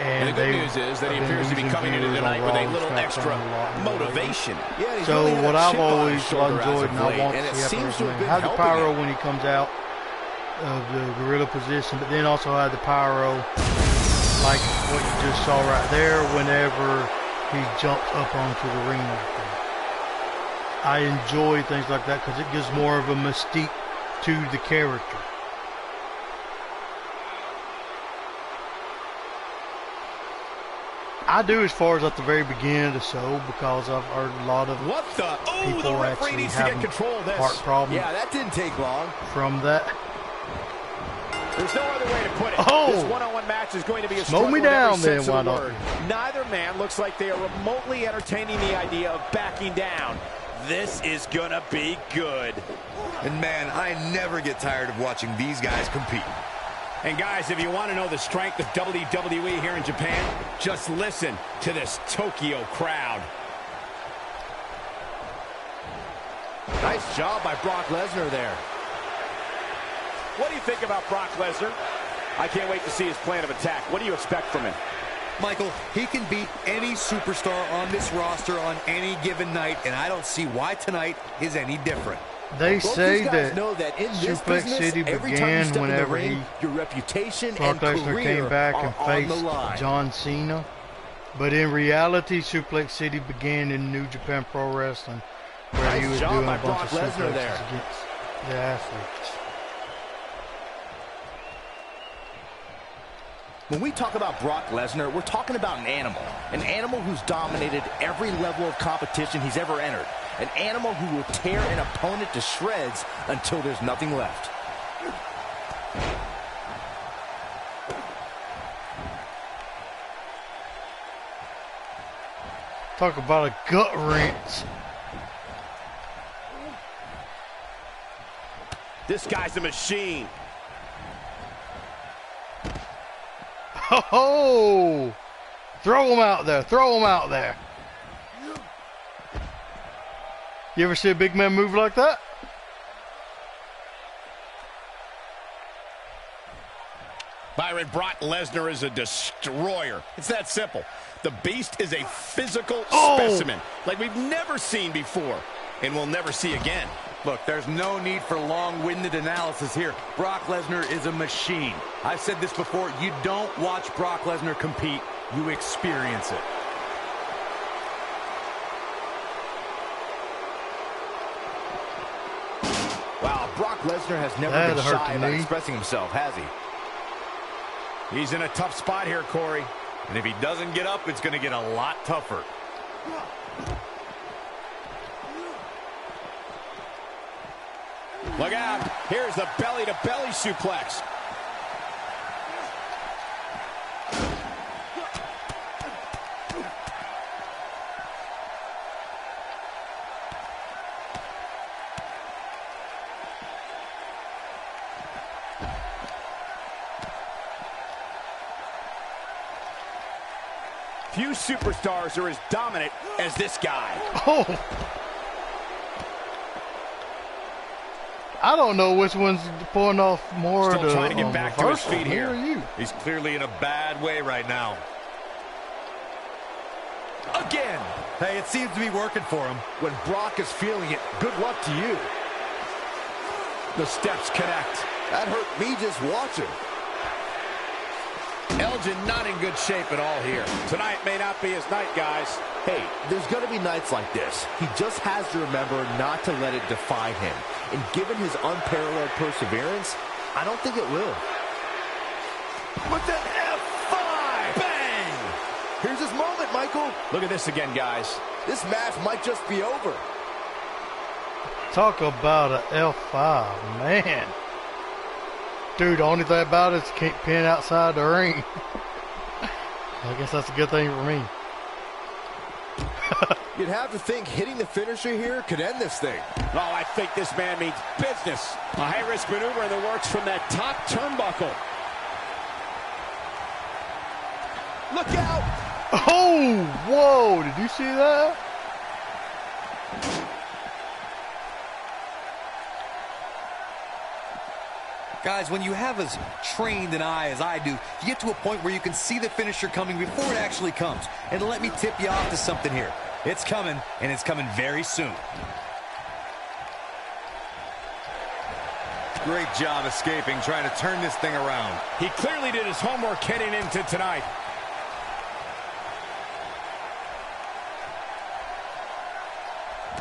And the good news is that he appears to be coming into tonight with a little extra motivation. Yeah, he's So really had what a I've chip on his always shoulder as enjoyed of and I late, want and to it see seems to have been have the helping pyro him. when he comes out of the gorilla position, but then also have the pyro like what you just saw right there whenever he jumps up onto the ring. I enjoy things like that because it gives more of a mystique to the character. I do as far as at the very beginning of the show because I've heard a lot of What the? Oh, the people referee actually needs to get having control of this. heart problems Yeah, that didn't take long. from that. There's no other way to put it. Oh! This one-on-one match is going to be a Slow struggle me in every down sense then, of the why word. don't Neither man looks like they are remotely entertaining the idea of backing down. This is gonna be good. And man, I never get tired of watching these guys compete. And guys, if you want to know the strength of WWE here in Japan, just listen to this Tokyo crowd. Nice job by Brock Lesnar there. What do you think about Brock Lesnar? I can't wait to see his plan of attack. What do you expect from him? Michael, he can beat any superstar on this roster on any given night, and I don't see why tonight is any different. They Both say these guys that know that in this Suplex business, City every time you began step in the whenever ring, your reputation Brock and Lesnar career came back are and on the faced line. John Cena. But in reality, Suplex City began in New Japan Pro Wrestling, where Nice he was job doing by a bunch of Brock Lesnar suplexes there. against the athletes. When we talk about Brock Lesnar, we're talking about an animal who's dominated every level of competition he's ever entered, an animal who will tear an opponent to shreds until there's nothing left. Talk about a gut wrench. This guy's a machine. Oh! Throw him out there. Throw him out there. You ever see a big man move like that? Byron, Brock Lesnar is a destroyer. It's that simple. The Beast is a physical specimen like we've never seen before and we'll never see again. Look, there's no need for long-winded analysis here. Brock Lesnar is a machine. I've said this before, you don't watch Brock Lesnar compete, you experience it. Wow, Brock Lesnar has never That been hurt shy the about knee. expressing himself, has he? He's in a tough spot here, Corey. And if he doesn't get up, it's going to get a lot tougher. Look out. Here's the belly-to-belly suplex. Few superstars are as dominant as this guy. Oh. I don't know which one's pulling off more. Still trying to get back to his feet here. He's clearly in a bad way right now. Again. Hey, it seems to be working for him. When Brock is feeling it, good luck to you. The steps connect. That hurt me just watching. Elgin not in good shape at all here. Tonight may not be his night, guys. Hey, there's going to be nights like this. He just has to remember not to let it define him. And given his unparalleled perseverance, I don't think it will. With an F5! Bang! Here's his moment, Michael. Look at this again, guys. This match might just be over. Talk about an F5, man. Dude, the only thing about it is can't pin outside the ring. I guess that's a good thing for me. You'd have to think hitting the finisher here could end this thing. Oh, I think this man means business. A high-risk maneuver in the works from that top turnbuckle. Look out! Oh, whoa, did you see that? Guys, when you have as trained an eye as I do, you get to a point where you can see the finisher coming before it actually comes. And let me tip you off to something here. It's coming, and it's coming very soon. Great job escaping, trying to turn this thing around. He clearly did his homework heading into tonight.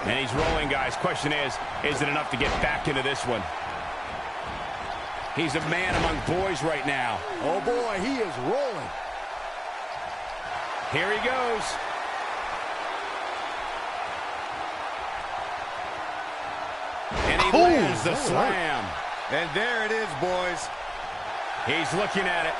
And he's rolling, guys. Question is it enough to get back into this one? He's a man among boys right now. Oh, boy, he is rolling. Here he goes. And he lands the slam. And there it is, boys. He's looking at it.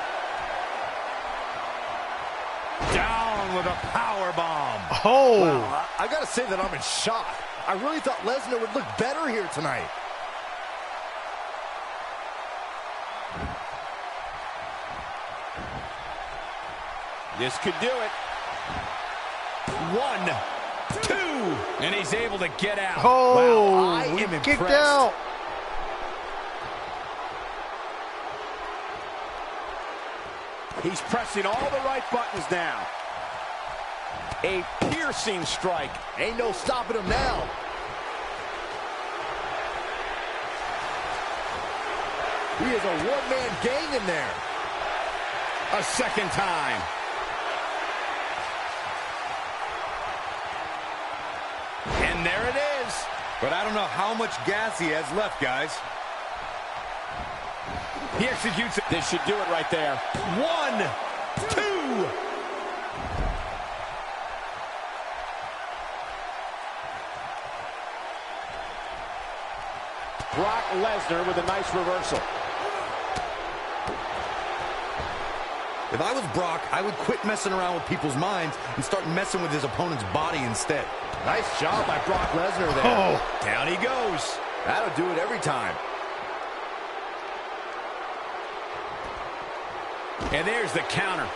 Down with a power bomb. Oh. Wow, I got to say that I'm in shock. I really thought Lesnar would look better here tonight. This could do it. 1, 2, and he's able to get out. Oh, wow, I am kicked impressed. out. He's pressing all the right buttons now. A piercing strike. Ain't no stopping him now. He is a one-man gang in there. A second time. And there it is. But I don't know how much gas he has left, guys. He executes it. This should do it right there. 1, 2. Brock Lesnar with a nice reversal. If I was Brock, I would quit messing around with people's minds and start messing with his opponent's body instead. Nice job by Brock Lesnar there. Oh. Down he goes. That'll do it every time. And there's the counter.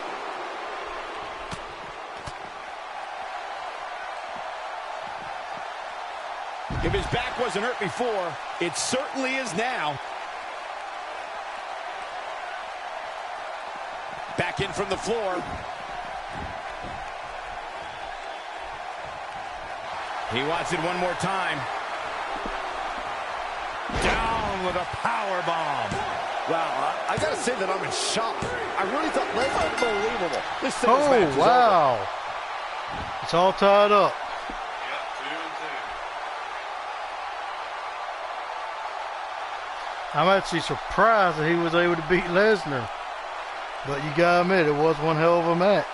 If his back wasn't hurt before, it certainly is now. Back in from the floor. He wants it one more time. Down with a power bomb. Wow, I gotta say that I'm in shock. I really thought Lesnar was unbelievable. This thing's Oh, match is wow. over. It's all tied up. I'm actually surprised that he was able to beat Lesnar. But you gotta admit, it was one hell of a match.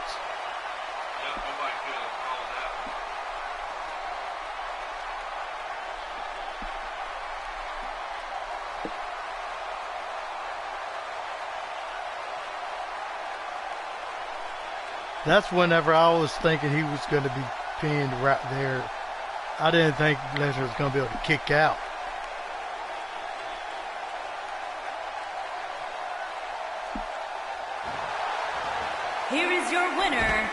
That's whenever I was thinking he was going to be pinned right there. I didn't think Lesnar was going to be able to kick out. Here is your winner,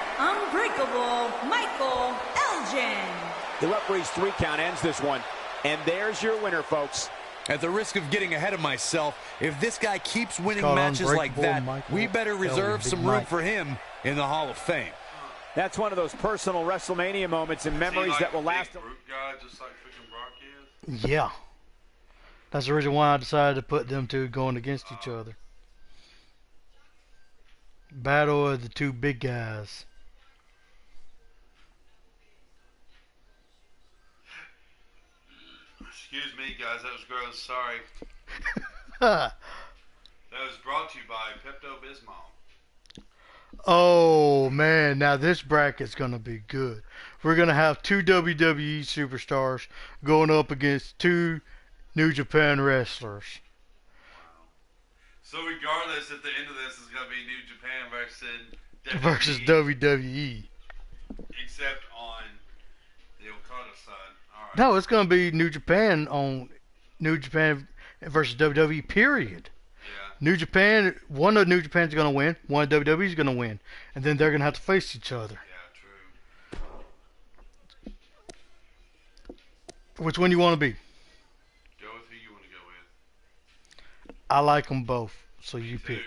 Unstoppable Michael Elgin. The referee's 3 count ends this one. And there's your winner, folks. At the risk of getting ahead of myself, if this guy keeps winning called matches like Unbreakable that, Michael we better reserve Elgin, some Big room Mike. for him in the Hall of Fame. That's one of those personal WrestleMania moments and memories that will last. Big brute guy, just like freaking Brock is. Yeah. That's the reason why I decided to put them two going against each other. Battle of the two big guys. Excuse me, guys. That was gross. Sorry. Ha. That was brought to you by Pepto-Bismol. Oh man, now this bracket's gonna be good. We're gonna have 2 WWE superstars going up against 2 New Japan wrestlers. So regardless, at the end of this is going to be New Japan versus Versus WWE, WWE. except on the Okada side. All right. No, it's gonna be New Japan on New Japan versus WWE. Period. Yeah. New Japan, one of New Japan's gonna win, one of WWE's gonna win, and then they're gonna have to face each other. Yeah. True. Which one you want to be? Go with who you want to go with. I like them both, so you pick. Who?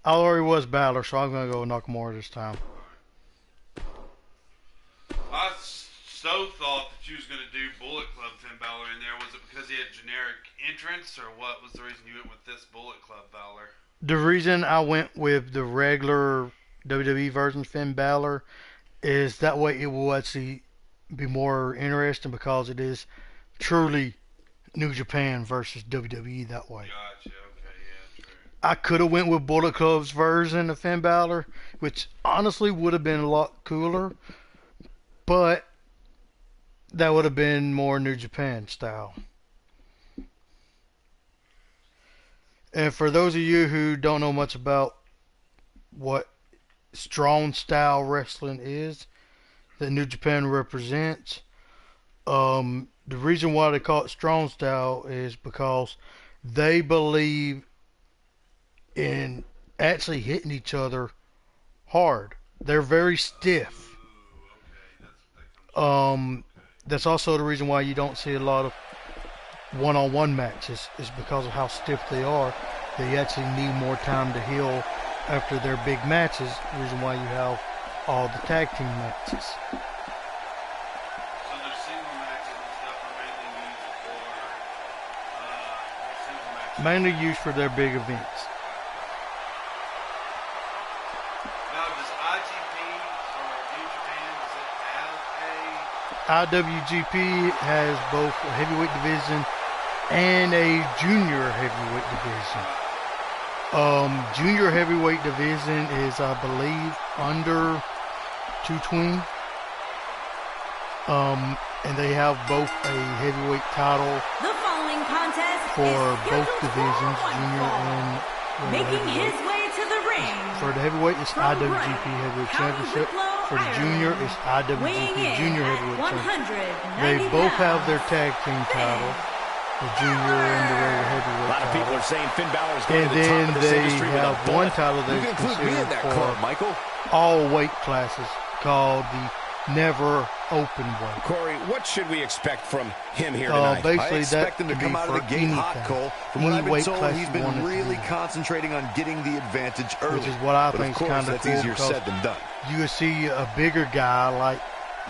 I already was Balor, so I'm gonna go with Nakamura this time. I so thought that you was going to do Bullet Club Finn Balor in there. Was it because he had generic entrance, or what was the reason you went with this Bullet Club Balor? The reason I went with the regular WWE version of Finn Balor is that way it will actually be more interesting because it is truly New Japan versus WWE that way. Gotcha. Okay. Yeah. True. I could have went with Bullet Club's version of Finn Balor, which honestly would have been a lot cooler, but that would have been more New Japan style. And for those of you who don't know much about what strong style wrestling is that New Japan represents, the reason why they call it strong style is because they believe in actually hitting each other hard. They're very stiff. That's also the reason why you don't see a lot of one-on-one matches, is because of how stiff they are. They actually need more time to heal after their big matches. The reason why you have all the tag team matches. So their single matches and stuff are mainly Mainly used for single matches. used for their big events. Now, does IGP or New Japan, does it have a... IWGP has both a heavyweight division and a junior heavyweight division. Junior heavyweight division is, I believe, under 220. And they have both a heavyweight title The following contest for is both scheduled divisions, for one junior fall. and Making heavyweight. his way to the ring. For the heavyweight, it's From IWGP Brighton, Heavyweight County Championship. Wicklow, For the junior, Ireland. it's Weighing IWGP in Junior at Heavyweight Championship. 190 They both have their pounds. tag team title, the junior and the regular A heavyweight lot of people title. are saying Finn Balor is going And to the top then of this they industry with a have bullet. one title You that's can include me in considered that for club, Michael. all weight classes, called the Never Open Weight. Corey, what should we expect from him here tonight? I Basically, expect that him to can come be out of for the gate hot, anything. Cole. From what Any I've been weight told, class he's you been want it to really be. concentrating on getting the advantage early. Which is what I But think of is course, kind of that's cool, easier because said than done. you would see a bigger guy like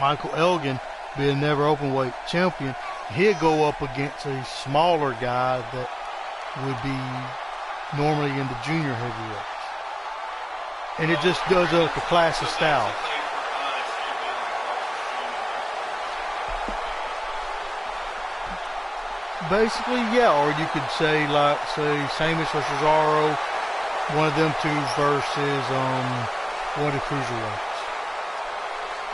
Michael Elgin be a Never Open Weight champion. He'd go up against a smaller guy that would be normally in the junior heavyweights. And it just does it like a classic style. Basically, yeah, or you could say, like, say, Sheamus versus Cesaro, one of them two versus one of the cruiserweights.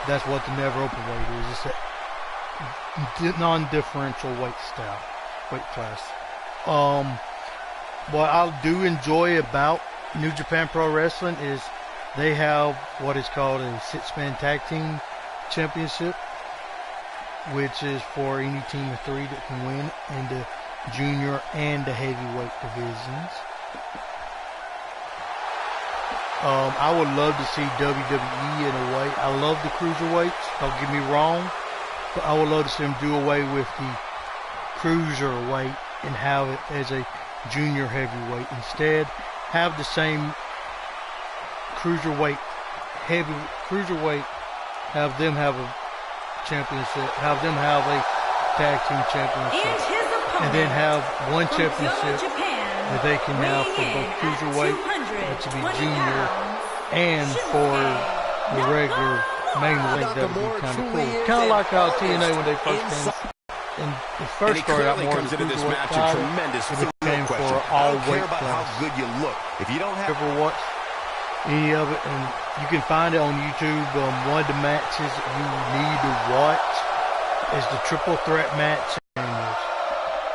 That's what the Never Open Weight is. It's a non-differential weight style, weight class. What I do enjoy about New Japan Pro Wrestling is they have what is called a six-man tag team championship, which is for any team of three that can win in the junior and the heavyweight divisions. I would love to see WWE in a way. I love the cruiserweights, don't get me wrong, but I would love to see them do away with the cruiserweight and have it as a junior heavyweight. Instead, have the same cruiserweight, have them have a championship, have them have a tag team championship, and then have one championship that they can have for both cruiserweight, that should be junior, and for the regular main event. That would be kind of cool. Kind of like how TNA when they first came. And it first started out more as a cruiserweight title. It became for all weight class. How good you look. If you don't have Ever watch any of it, and you can find it on YouTube. One of the matches you need to watch is the triple threat match.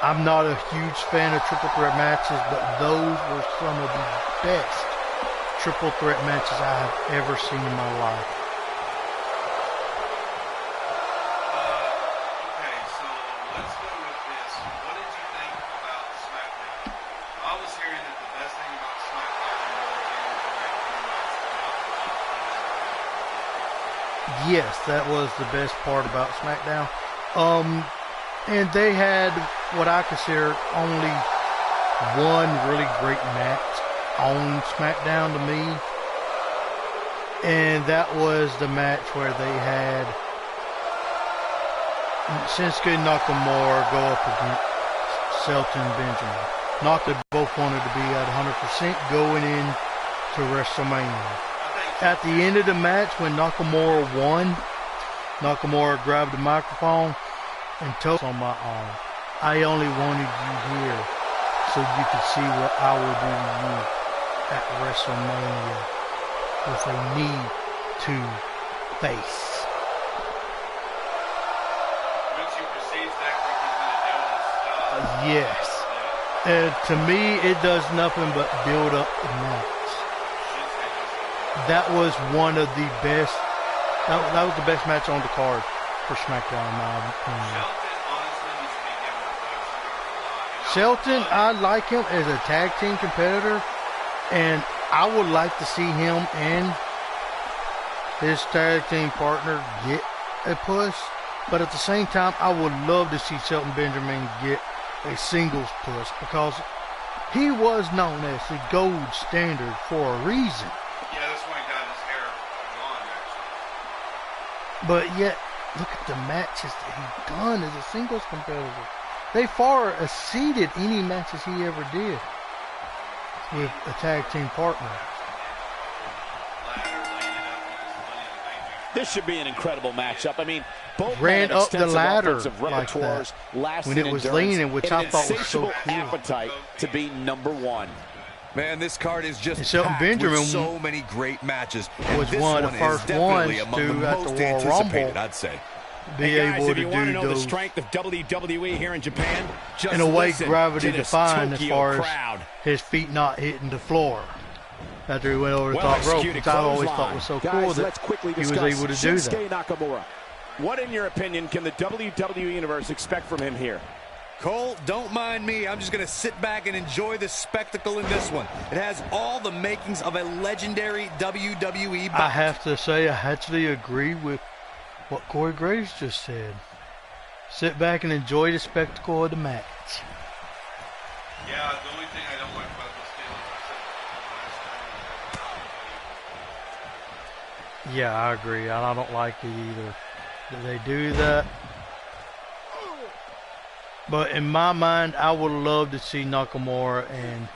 I'm not a huge fan of triple threat matches, but those were some of the best triple threat matches I have ever seen in my life. Okay, so let's go with this. What did you think about SmackDown? I was hearing that the best thing about SmackDown was Yes, that was the best part about SmackDown. And they had what I consider only one really great match on SmackDown to me. And that was the match where they had Shinsuke Nakamura go up against Shelton Benjamin. Not that both wanted to be at 100% going into WrestleMania. At the end of the match, when Nakamura won, Nakamura grabbed the microphone and told on my arm, I only wanted you here so you could see what I will do to you at WrestleMania with a knee to face. once you perceive that he's going to do this stuff. Yes. To me, it does nothing but build up the match. That was one of the best. That was the best match on the card for SmackDown, in my opinion. Shelton, I like him as a tag team competitor, and I would like to see him and his tag team partner get a push. But at the same time, I would love to see Shelton Benjamin get a singles push, because he was known as the gold standard for a reason. Yeah, that's why he got his hair blonde, actually. But yet, look at the matches that he's done as a singles competitor. They far exceeded any matches he ever did with a tag team partner. This should be an incredible matchup. I mean, both Ran men have up the extensive ladder offensive like repertoires, that lasting when it was endurance, leaning, which and I an thought was so insatiable cool. appetite to be number one. Man, this card is just And Shelton packed Benjamin with so many great matches. And was this one of the first ones definitely among the to, at most the Royal anticipated, Rumble, I'd say. be Hey guys, able if to you want to do know the those strength of WWE here in Japan, just in a way listen gravity to this defying as Tokyo far crowd. as his feet not hitting the floor after he went over the Well top rope, executed which I always thought clothesline. was so Guys, cool that let's quickly he was discuss able to do Shinsuke that. Nakamura. What, in your opinion, can the WWE Universe expect from him here? Cole, don't mind me. I'm just going to sit back and enjoy the spectacle in this one. It has all the makings of a legendary WWE bout. I have to say, I actually agree with what Corey Graves just said. Sit back and enjoy the spectacle of the match. Yeah, the only thing I don't like about this deal is Yeah, I agree. I don't like it either that they do that. But in my mind, I would love to see Nakamura and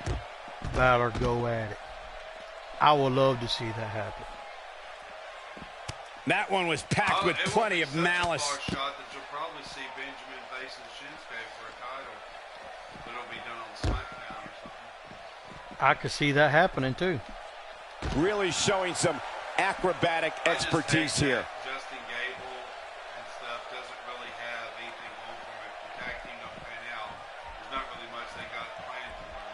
Balor go at it. I would love to see that happen. That one was packed with plenty of malice. Far shot that you'll probably see Benjamin facing Shinsuke for a title, but it'll be done on SmackDown or something. I could see that happening too. Really showing some acrobatic expertise here. Justin Gable and stuff doesn't really have anything on for him. If the tag team don't pan out, there's not really much they got planned for him.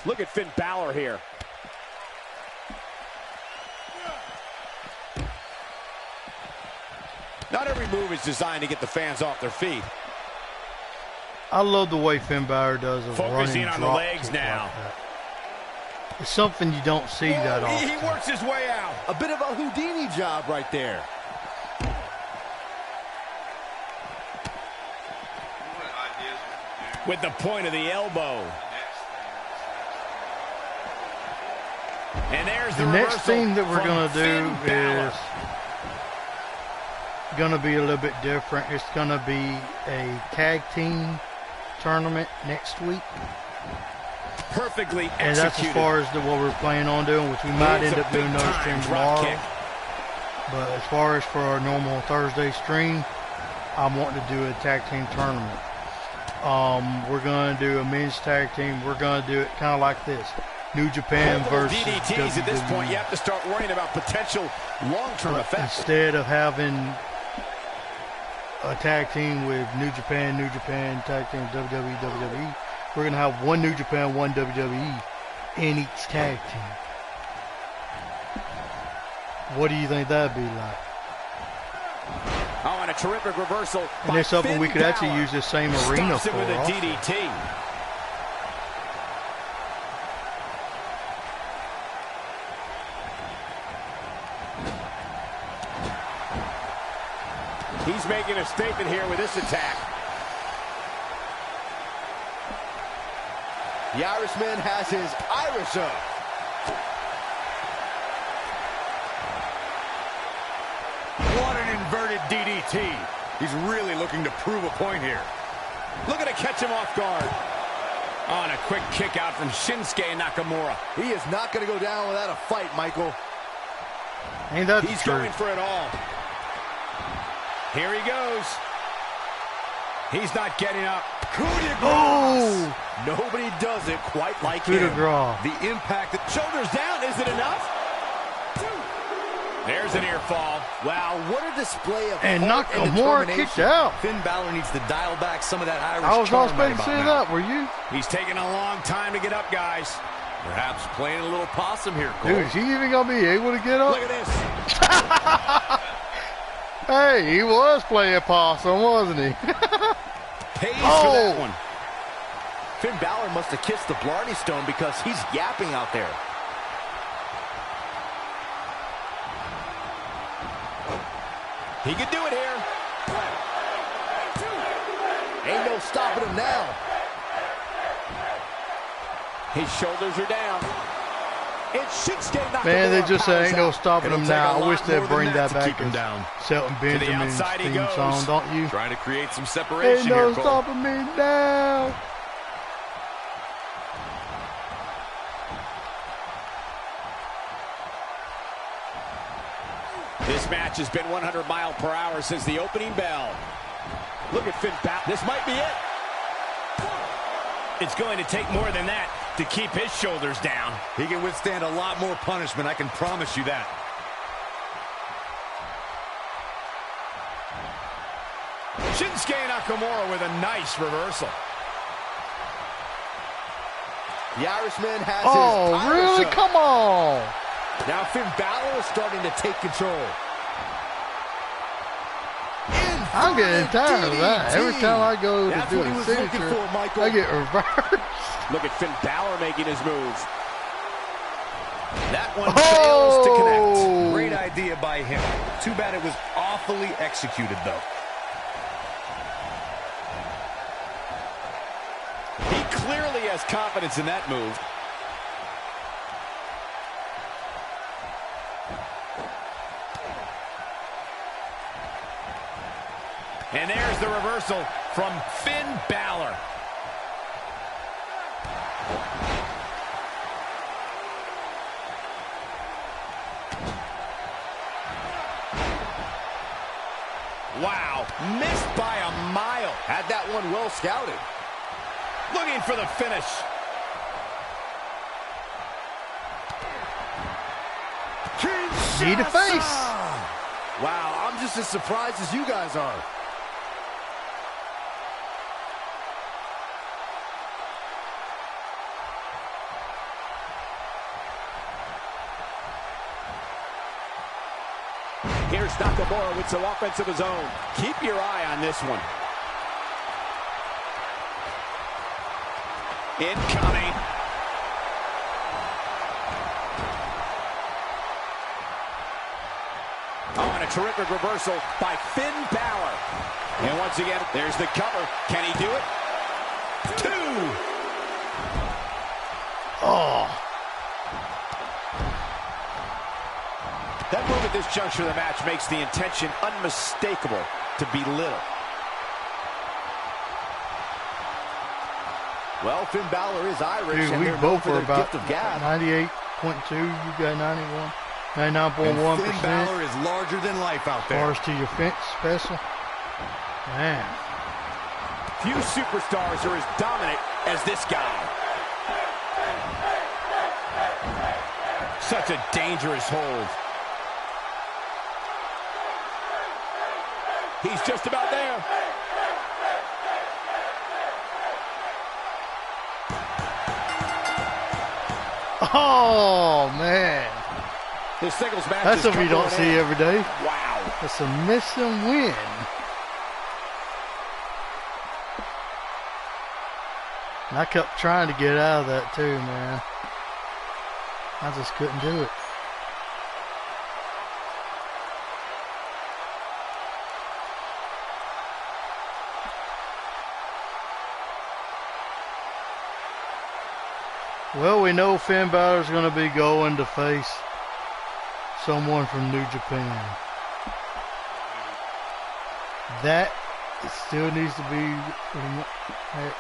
Look at Finn Balor here. Not every move is designed to get the fans off their feet. I love the way Finn Balor does a Focusing running on the drop legs kick now. like that. It's something you don't see that often. He works his way out. A bit of a Houdini job right there. With the point of the elbow. And there's the next reversal thing that we're from going to do Finn Balor. is going to be a little bit different. It's going to be a tag team tournament next week. Perfectly executed. And that's as far as what we're planning on doing, which we might end up doing another stream tomorrow. But as far as for our normal Thursday stream, I'm wanting to do a tag team tournament. We're going to do a men's tag team. We're going to do it kind of like this. New Japan versus DDTs WWE. at this point, you have to start worrying about potential long-term effects. Instead of having a tag team with New Japan, tag team WWE, WWE, we're going to have one New Japan, one WWE in each tag team. What do you think that'd be like? Oh, and a terrific reversal. And it's something we could actually use this same arena Stops it for. with a also. DDT. He's making a statement here with this attack. The Irishman has his Irish up. What an inverted DDT. He's really looking to prove a point here. Looking to catch him off guard. On a quick kick out from Shinsuke Nakamura. He is not going to go down without a fight, Michael. Ain't that He's true? going for it all. Here he goes. He's not getting up. Coup de grace. Oh! Nobody does it quite like Coup de him. grace. The impact. Shoulders down. Is it enough? There's an ear fall. Wow, what a display of And heart Nakamura determination. kicked out. Finn Balor needs to dial back some of that Irish I was not charm right expecting to see about now. that, were you? He's taking a long time to get up, guys. Perhaps playing a little possum here, Cole. Dude, is he even going to be able to get up? Look at this. Hey, he was playing possum, wasn't he? Pays Oh. for that one. Finn Balor must have kissed the Blarney Stone because he's yapping out there. He could do it here. Ain't no stopping him now. His shoulders are down. It's Shinsuke Nakamura. Man, they just say ain't no powers stopping It'll him take now. a I lot wish more they'd than bring that to back keep him as down. Shelton Benjamin's outside he theme goes. song, don't you? Trying to create some Ain't separation no here, Cole. stopping me now. This match has been 100 miles per hour since the opening bell. Look at Finn Balor. This might be it. It's going to take more than that to keep his shoulders down. He can withstand a lot more punishment, I can promise you that. Shinsuke Nakamura with a nice reversal. The Irishman has Oh, his Irish really? up. Come on. Now Finn Balor is starting to take control. I'm getting tired of that. Every time I go to That's do what he a was looking signature, for, Michael. I get reversed. Look at Finn Balor making his move. That one Oh! fails to connect. Great idea by him. Too bad it was awfully executed, though. He clearly has confidence in that move. And there's the reversal from Finn Balor. Wow, missed by a mile. Had that one well scouted. Looking for the finish. Knee to face. Wow, I'm just as surprised as you guys are. Here's Nakamura with some offense of his own. Keep your eye on this one. Incoming. Oh, and a terrific reversal by Finn Balor. And once again, there's the cover. Can he do it? 2. Oh. That move at this juncture of the match makes the intention unmistakable to belittle. Well, Finn Balor is Irish, Dude, and we they're known both for were their about gift of gab. 98.2. You got 91. And 99.1%. Finn Balor is larger than life out there. Bars to your fence special. Man. Few superstars are as dominant as this guy. Such a dangerous hold. He's just about there. Oh, man. This singles match That's is what we coming don't to an see end. every day. Wow. That's a miss and win. And I kept trying to get out of that too, man. I just couldn't do it. Well, we know Finn Balor's going to be going to face someone from New Japan. That still needs to be.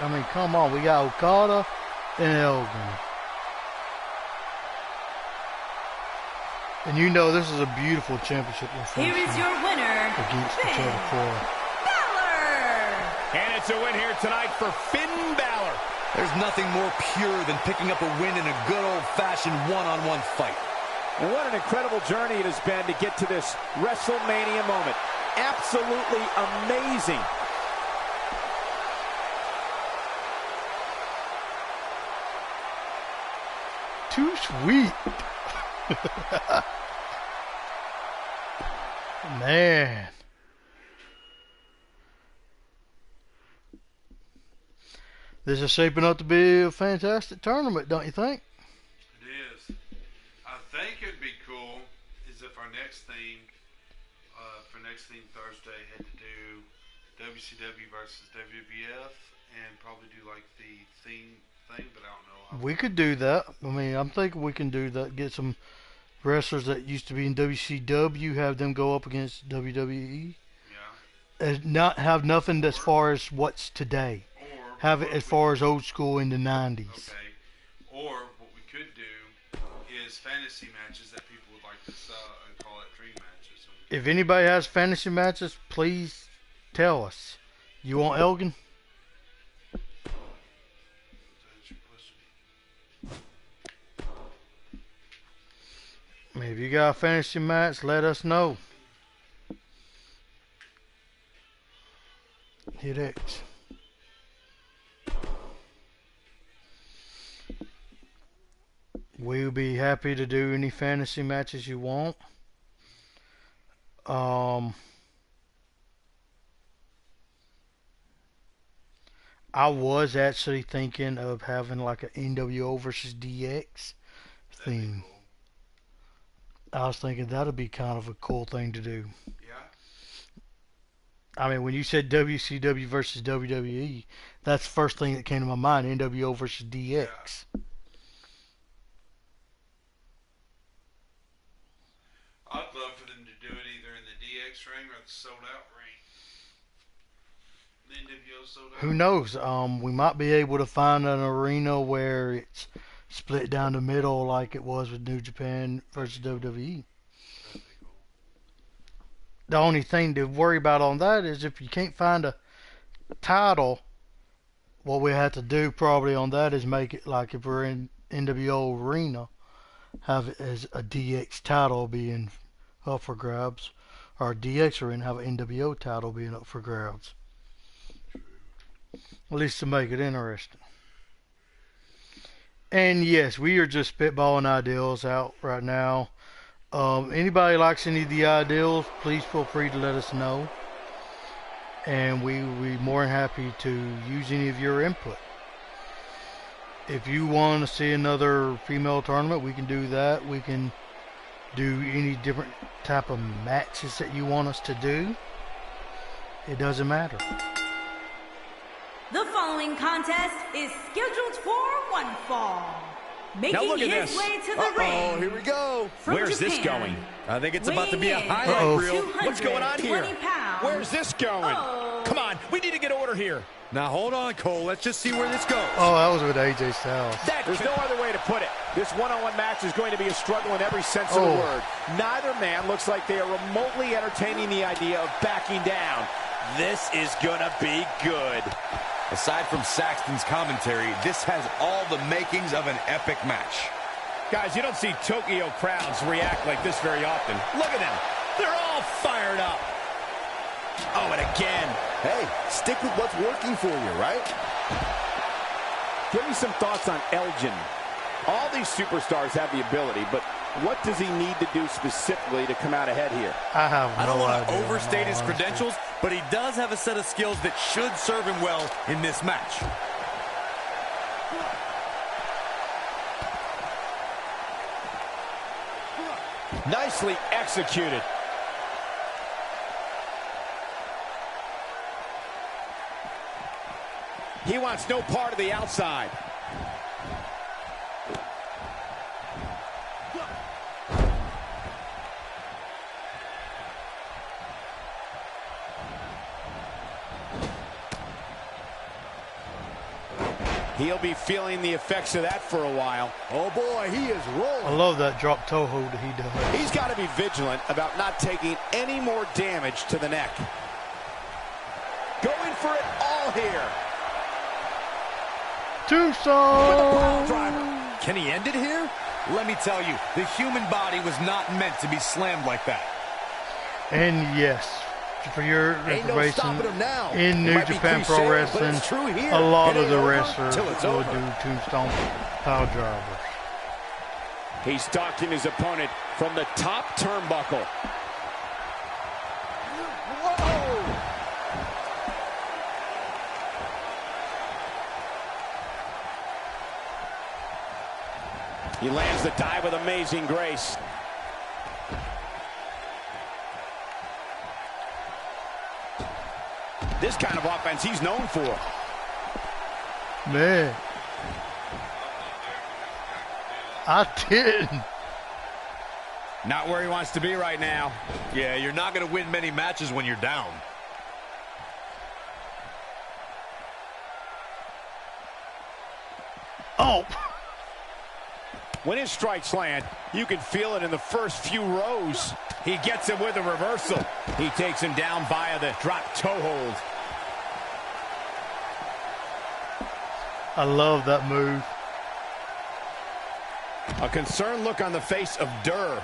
I mean, come on. We got Okada and Elgin. And you know this is a beautiful championship. Here is your winner, Against each Finn other for. Balor. And it's a win here tonight for Finn Balor. There's nothing more pure than picking up a win in a good old-fashioned one-on-one fight. And what an incredible journey it has been to get to this WrestleMania moment. Absolutely amazing. Too sweet. Man. This is shaping up to be a fantastic tournament, don't you think? It is. I think it'd be cool is if our next theme, for next theme Thursday, had to do WCW versus WWF and probably do like the theme thing, but I don't know how. We could do that. I mean, I'm thinking we can do that. Get some wrestlers that used to be in WCW, have them go up against WWE. Yeah. And not have nothing as far as what's today. Or Have it as far as old school in the 90s. Okay. Or what we could do is fantasy matches that people would like to and call it dream matches. If anybody has fantasy matches, please tell us. You want Elgin? I mean, if you got a fantasy match, let us know. Hit X. We'll be happy to do any fantasy matches you want. I was actually thinking of having like an NWO versus DX theme. I was thinking that'd be kind of a cool thing to do. Yeah. I mean, when you said WCW versus WWE, that's the first thing that came to my mind, NWO versus DX. Yeah. I'd love for them to do it either in the DX ring or the sold out ring. The NWO sold out. Who knows? We might be able to find an arena where it's split down the middle like it was with New Japan versus WWE. That'd be cool. The only thing to worry about on that is if you can't find a title, what we have to do probably on that is make it like if we're in NWO arena, have it as a DX title being up for grabs, or a DX arena have an NWO title being up for grabs. At least to make it interesting. And yes, we are just spitballing ideas out right now. Anybody likes any of the ideals, please feel free to let us know. And we will be more than happy to use any of your input. If you want to see another female tournament, we can do that. We can do any different type of matches that you want us to do. It doesn't matter. The following contest is scheduled for one fall. Making his way to the ring. Here we go. Where's this going? I think it's about to be a highlight reel. What's going on here? Pounds. Where's this going? Come on, we need to get order here. Now hold on, Cole. Let's just see where this goes. Oh, that was with AJ Styles. There's no other way to put it. This one-on-one match is going to be a struggle in every sense of the word. Neither man looks like they are remotely entertaining the idea of backing down. This is gonna be good. Aside from Saxton's commentary, this has all the makings of an epic match. Guys, you don't see Tokyo crowds react like this very often. Look at them. They're all fired up. Oh, and again. Hey, stick with what's working for you, right? Give me some thoughts on Elgin. All these superstars have the ability, but what does he need to do specifically to come out ahead here? I don't want to overstate his credentials, but he does have a set of skills that should serve him well in this match. Nicely executed. He wants no part of the outside. He'll be feeling the effects of that for a while. Oh boy, he is rolling. I love that drop toe hold that he does. He's got to be vigilant about not taking any more damage to the neck. Going for it all here. Tombstone! Can he end it here? Let me tell you, the human body was not meant to be slammed like that. And yes, for your information, in New Japan Pro Wrestling, a lot of the wrestlers will do tombstone pile drivers. He's stalking his opponent from the top turnbuckle. Whoa! He lands the dive with amazing grace. This kind of offense he's known for. Man. I didn't. Not where he wants to be right now. Yeah, you're not going to win many matches when you're down. Oh. When his strikes land, you can feel it in the first few rows. He gets him with a reversal. He takes him down via the drop toe hold. I love that move. A concerned look on the face of Durr,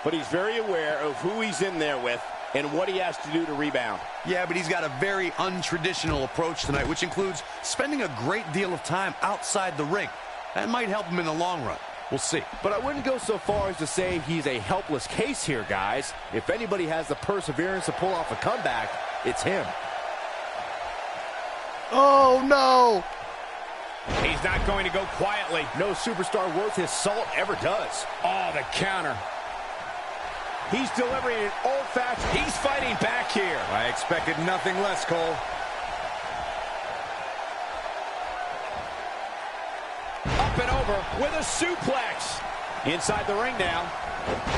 but he's very aware of who he's in there with and what he has to do to rebound. Yeah, but he's got a very untraditional approach tonight, which includes spending a great deal of time outside the ring. That might help him in the long run. We'll see. But I wouldn't go so far as to say he's a helpless case here, guys. If anybody has the perseverance to pull off a comeback, it's him. Oh, no. He's not going to go quietly. No superstar worth his salt ever does. Oh, the counter. He's delivering an old-fashioned. He's fighting back here. I expected nothing less, Cole. Up and over with a suplex. Inside the ring now.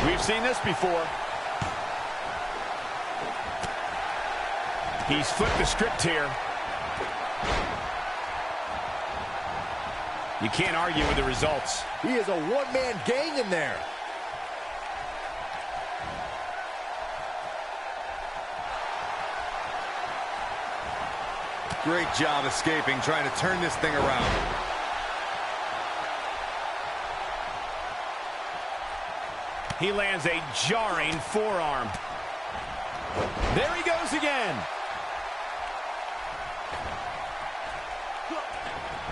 We've seen this before. He's flipped the script here. You can't argue with the results. He is a one-man gang in there. Great job escaping, trying to turn this thing around. He lands a jarring forearm. There he goes again.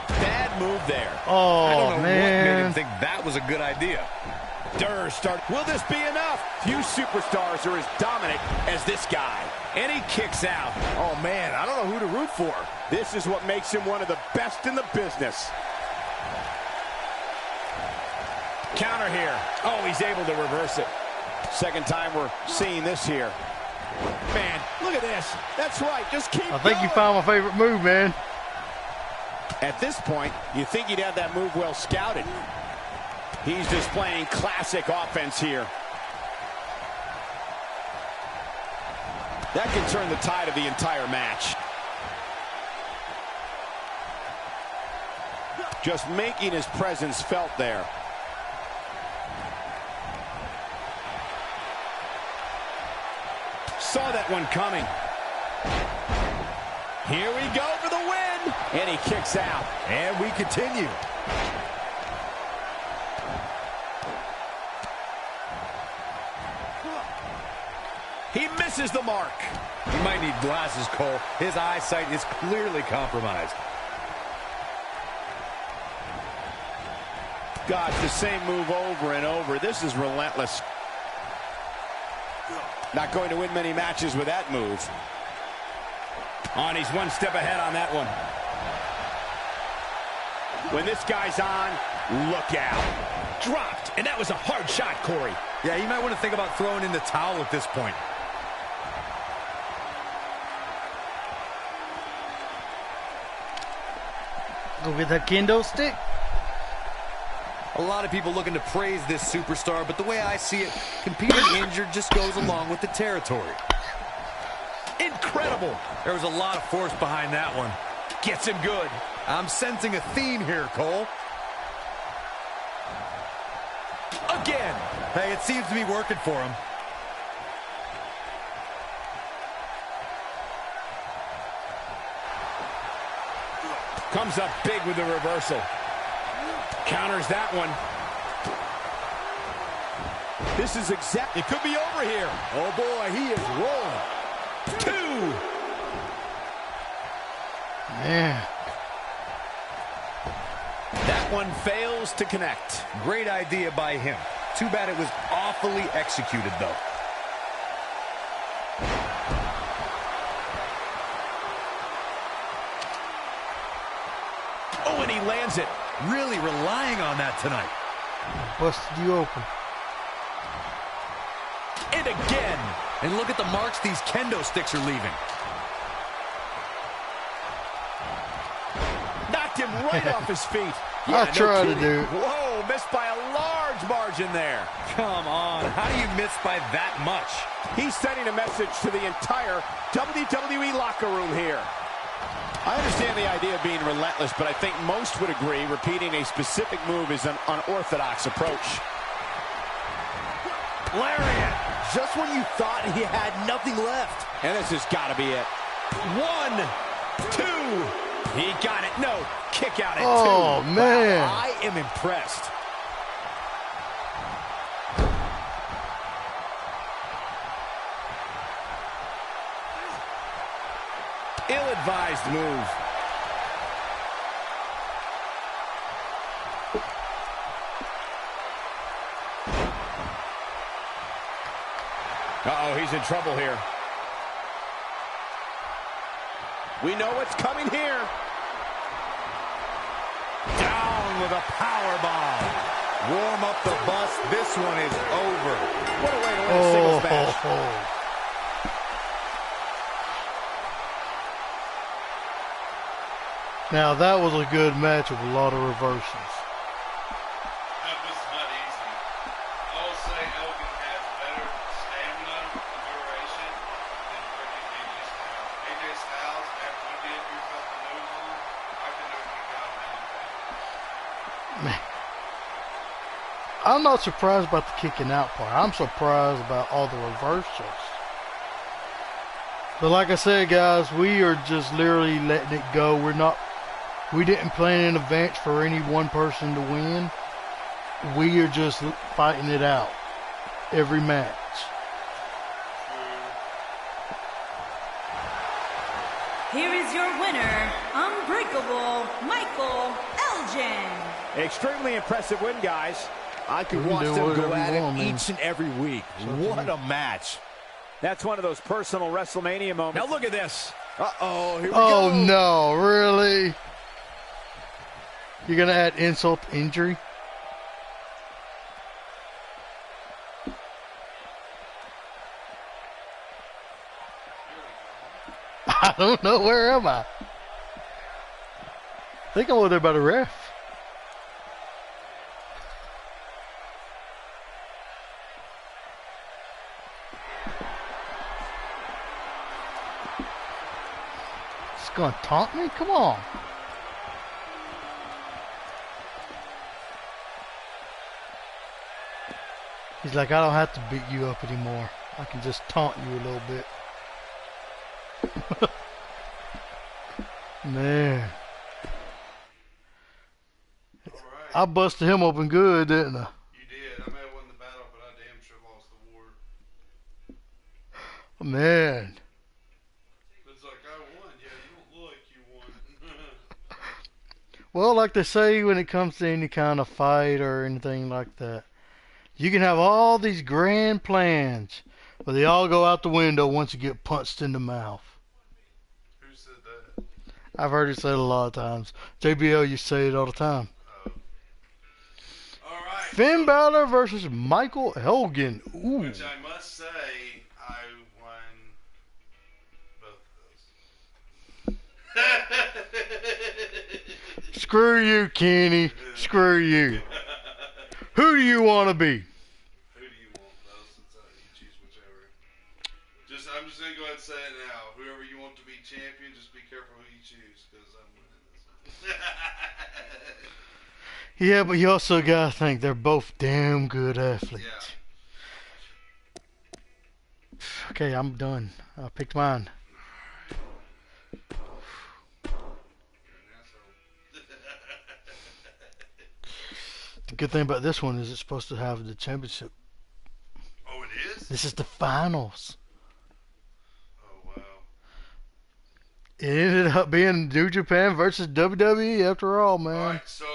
Bad move there. Oh, I don't know what made him man. think that was a good idea. stir start. Will this be enough? Few superstars are as dominant as this guy. And he kicks out. Oh, man, I don't know who to root for. This is what makes him one of the best in the business. Counter here. Oh, he's able to reverse it. Second time we're seeing this here. Man, look at this. That's right. Just keep I think going. you found my favorite move, man. At this point, you think he'd have that move well scouted. He's displaying classic offense here. That can turn the tide of the entire match. Just making his presence felt there. Saw that one coming. Here we go for the win. And he kicks out. And we continue. He misses the mark. He might need glasses, Cole. His eyesight is clearly compromised. Gosh, the same move over and over. This is relentless. Not going to win many matches with that move. And he's one step ahead on that one. When this guy's on, look out. Dropped, and that was a hard shot, Corey. Yeah, you might want to think about throwing in the towel at this point. Go get that kendo stick. A lot of people looking to praise this superstar, but the way I see it, competing injured just goes along with the territory. Incredible. There was a lot of force behind that one. Gets him good. I'm sensing a theme here, Cole. Again. Hey, it seems to be working for him. Comes up big with the reversal. Counters that one. This is exact. It could be over here. Oh, boy, he is rolling. 2. Man. That one fails to connect. Great idea by him. Too bad it was awfully executed, though. Oh, and he lands it. Really relying on that tonight. Busted you open. And again. And look at the marks these kendo sticks are leaving. Knocked him right off his feet. I tried to do it. Whoa, missed by a large margin there. Come on, how do you miss by that much? He's sending a message to the entire WWE locker room here. I understand the idea of being relentless, but I think most would agree repeating a specific move is an unorthodox approach. Lariat. Just when you thought he had nothing left. And this has got to be it. 1, 2. He got it. No, kick out at 2. Oh, man. Wow, I am impressed. Ill-advised move. Uh-oh, he's in trouble here. We know what's coming here. Down with a power bomb. Warm up the bus. This one is over. What a way to win a singles match. Now that was a good match with a lot of reversals. That was not easy. I will say Elgin has better stamina and duration than freaking AJ Styles. AJ Styles, after you did yourself a move on, I can never kick out of anything. Man. I'm not surprised about the kicking out part. I'm surprised about all the reversals. But like I said, guys, we are just literally letting it go. We didn't plan in advance for any one person to win. We are just fighting it out every match. Here is your winner, Unbreakable Michael Elgin. Extremely impressive win, guys. I could watch them go at it each and every week. What a match. That's one of those personal WrestleMania moments. Now look at this. Uh-oh, here we go. Oh, no, really? You're going to add insult to injury? I don't know. Where am I? I think I'm over there by the ref. It's going to taunt me? Come on. He's like, I don't have to beat you up anymore. I can just taunt you a little bit. Man. Right. I busted him open good, didn't I? You did. I may have won the battle, but I damn sure lost the war. Man. It's like, I won. Yeah, you don't look like you won. Well, like they say when it comes to any kind of fight or anything like that, you can have all these grand plans, but they all go out the window once you get punched in the mouth. Who said that? I've heard it said a lot of times. JBL used to say it all the time. All right. Finn Balor versus Michael Elgin. Ooh. Which I must say, I won both of those. Screw you, Kenny. Screw you. Who do you want to be? Who do you want, though, since you choose whichever? I'm just going to go ahead and say it now. Whoever you want to be champion, just be careful who you choose, because I'm winning this one. Yeah, but you also got to think they're both damn good athletes. Yeah. Okay, I'm done. I picked mine. The good thing about this one is it's supposed to have the championship. Oh, it is? This is the finals. Oh, wow. It ended up being New Japan versus WWE after all, man. All right, so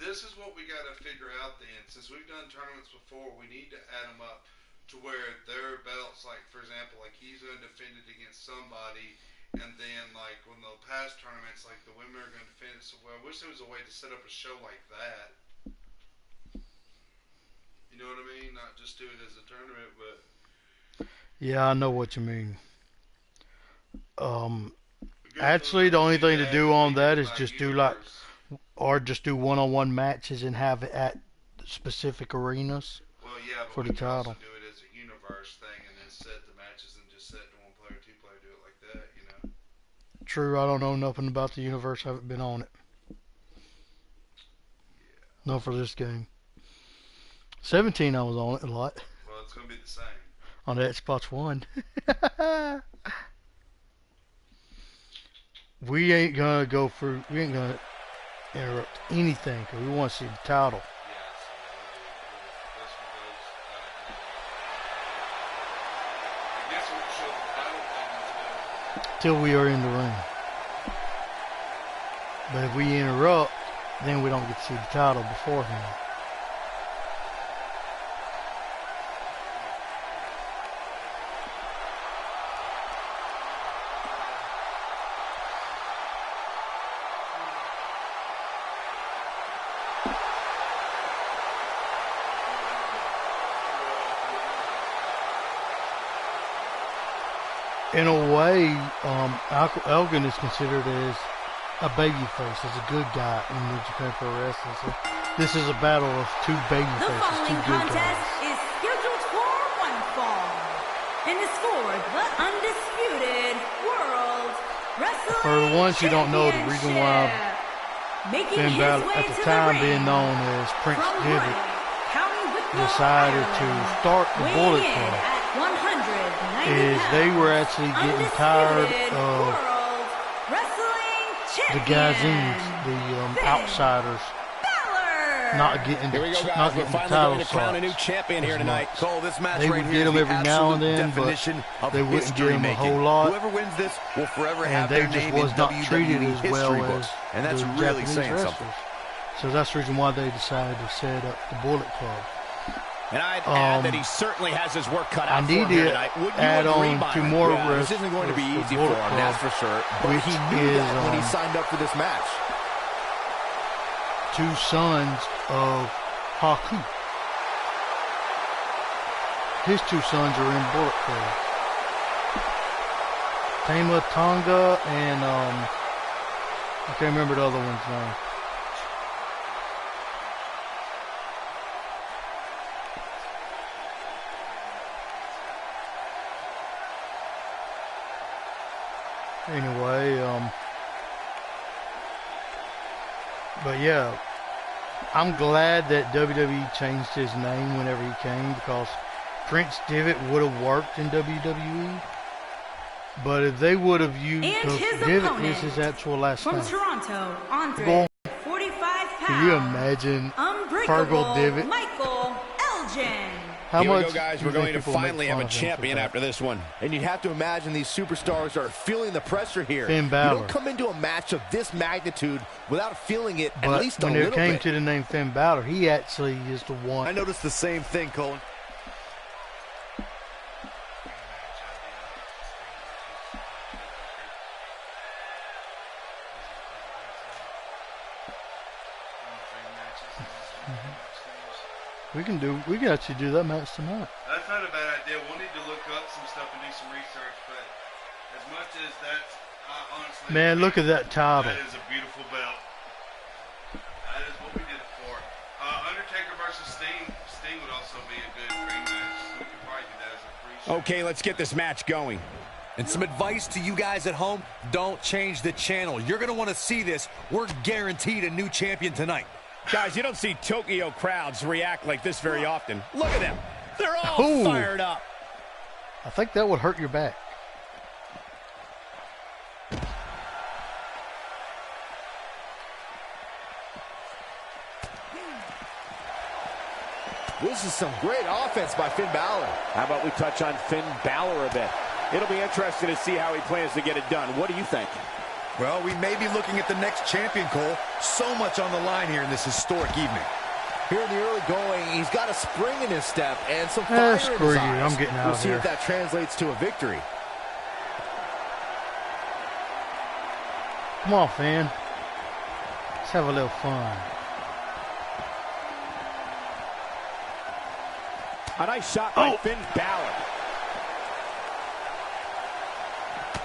this is what we got to figure out then. Since we've done tournaments before, we need to add them up to where their belts, like, for example, like he's going to defend it against somebody, and then, like, when the past tournaments, like, the women are going to defend it. So, well, I wish there was a way to set up a show like that. You know what I mean? Not just do it as a tournament, but... Yeah, I know what you mean. Actually, the only thing to do on that is just do like... Or just do one-on-one matches and have it at specific arenas for the title. Also do it as a universe thing and then set the matches and just set to one player, two player, do it like that, you know? True, I don't know nothing about the universe. I haven't been on it. Yeah. No, for this game. 17, I was on it a lot. Well, it's going to be the same. On the Xbox One. We ain't going to we ain't going to interrupt anything because we want to see the title. Yeah, so this one goes, I guess we'll show the title thing as well. Till we are in the ring. But if we interrupt, then we don't get to see the title beforehand. In a way, Elgin is considered as a babyface, as a good guy in New Japan Pro Wrestling. So this is a battle of two babyfaces, two good guys. The following contest is scheduled for one fall, and is for the undisputed World Wrestling For the ones who don't know, the reason why Finn Balor, at the time being known as Prince Devitt, decided to start the Bullet Club is they were actually getting tired of the Gazines, the outsiders, not getting the title slots. They would get them every now and then, but they wouldn't get them a whole lot. Whoever wins this will forever and have they their just name was in not WWE treated as well history books. as And that's the really Japanese saying wrestlers. something. So that's the reason why they decided to set up the Bullet Club. And I'd add that he certainly has his work cut out I need for him to tonight. Wouldn't you add agree, on to Byron? more Yeah, risk. this isn't going to be for easy Bullet for him, Club, that's for sure. But which he knew is, that when he signed up for this match. two sons of Haku. His two sons are in Bullet Club. Tama Tonga and I can't remember the other one's name. Anyway, but yeah, I'm glad that WWE changed his name whenever he came, because Prince Devitt would have worked in WWE. But if they would have used Devitt is his actual last from name. Toronto, Andre, 45 pounds. Can you imagine Fergal Devitt? Michael Elgin. How Here we much go, guys. do We're you think going to people make finally have fun a of him for champion that? after this one. And you'd have to imagine these superstars are feeling the pressure here. Finn You Balor. don't come into a match of this magnitude without feeling it at But least a when little it came bit. to the name Finn Balor, he actually is the one. I noticed the same thing, Colin. We can actually do that match tonight. That's not a bad idea. We'll need to look up some stuff and do some research, but as much as that's honestly, Man, look at that title. that is a beautiful belt. That is what we did it for. Undertaker versus Sting. Sting would also be a good ring match. We could probably do that as a pre-show. Okay, let's get this match going. And some advice to you guys at home, don't change the channel. You're going to want to see this. We're guaranteed a new champion tonight. Guys, you don't see Tokyo crowds react like this very often. Look at them. They're all Ooh. fired up. I think that would hurt your back. This is some great offense by Finn Balor. How about we touch on Finn Balor a bit? It'll be interesting to see how he plans to get it done. What do you think? Well, we may be looking at the next champion, Cole. So much on the line here in this historic evening. Here in the early going, he's got a spring in his step and some fire in Screw his you. eyes. I'm getting out We'll of see here. if that translates to a victory. Come on, Finn. Let's have a little fun. A nice shot by Finn Balor.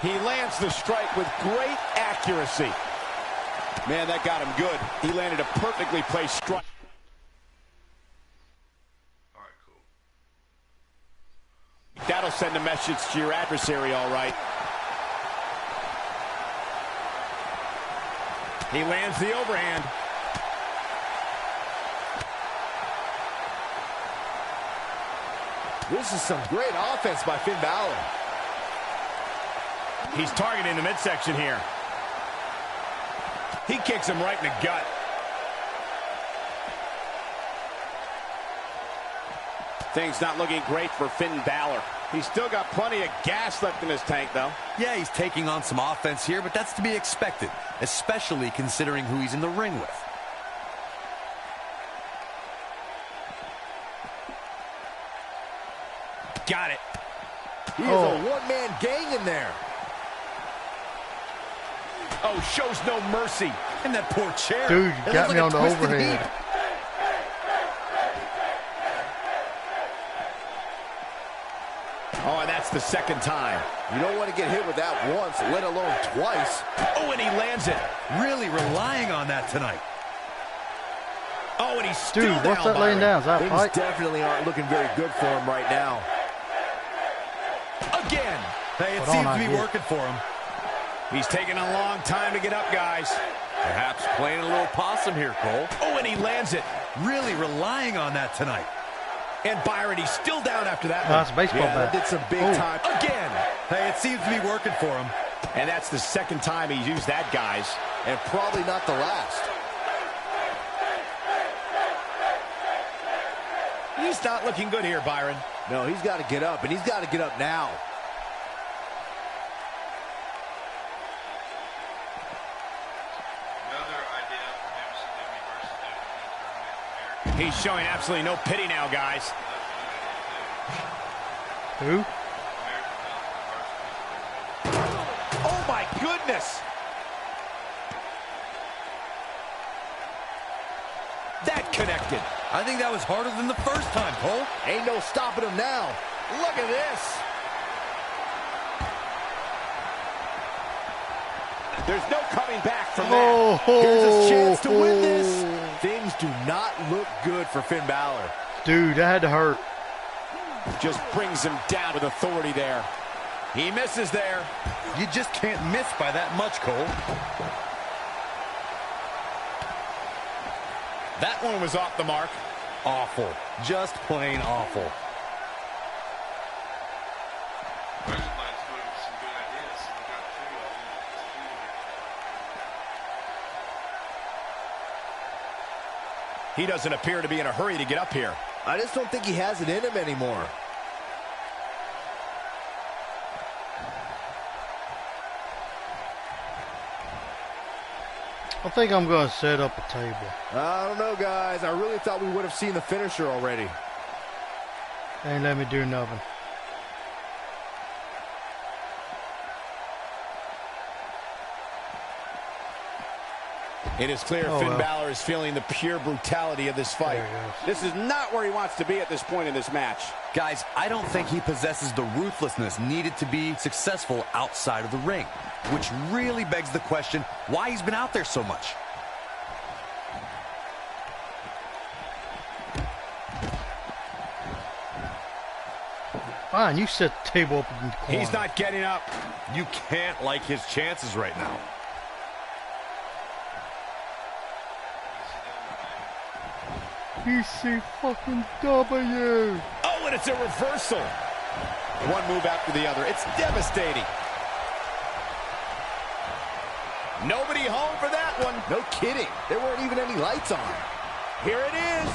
He lands the strike with great accuracy. Man, that got him good. He landed a perfectly placed strike. All right, cool. That'll send a message to your adversary, all right. He lands the overhand. This is some great offense by Finn Balor. He's targeting the midsection here. He kicks him right in the gut. Things not looking great for Finn Balor. He's still got plenty of gas left in his tank, though. Yeah, he's taking on some offense here, but that's to be expected, especially considering who he's in the ring with. Got it. He is a one-man gang in there. Oh, shows no mercy. And that poor chair. Dude, you It got looks me like a on the twisted overhead. heap. Oh, and that's the second time. You don't want to get hit with that once, let alone twice. Oh, and he lands it. Really relying on that tonight. Oh, and he's still Dude, what's down, that laying Byron. down? Is that a Things fight? definitely aren't looking very good for him right now. Again. Hey, it Hold on, seems I to be get it. working for him. He's taking a long time to get up, guys. Perhaps playing a little possum here, Cole. Oh, and he lands it. Really relying on that tonight. And Byron, he's still down after that Oh, one. that's a baseball Yeah, that bat. did some big Oh. time. Again. Hey, it seems to be working for him. And that's the second time he's used that, guys. And probably not the last. He's not looking good here, Byron. No, he's got to get up, and he's got to get up now. Another idea for WCW versus He's showing absolutely no pity now, guys. Who? Oh, my goodness. That connected. I think that was harder than the first time, Cole. Ain't no stopping him now. Look at this. There's no coming back from Oh, that. Here's his chance to win this. Things do not look good for Finn Balor. dude, that had to hurt. Just brings him down with authority there. He misses there. You just can't miss by that much, Cole. That one was off the mark. Awful. Just plain awful. RazrBlade's going with some good ideas. So we got two of them. He doesn't appear to be in a hurry to get up here. I just don't think he has it in him anymore. I think I'm going to set up a table. I don't know, guys. I really thought we would have seen the finisher already. Ain't let me do nothing. It is clear Finn Balor is feeling the pure brutality of this fight. This is not where he wants to be at this point in this match. Guys, I don't think he possesses the ruthlessness needed to be successful outside of the ring, which really begs the question why he's been out there so much. Fine, you set the table up in the corner. He's not getting up. You can't like his chances right now. EC fucking W. Oh, and it's a reversal. One move after the other. It's devastating. Nobody home for that one. No kidding. There weren't even any lights on. Here it is.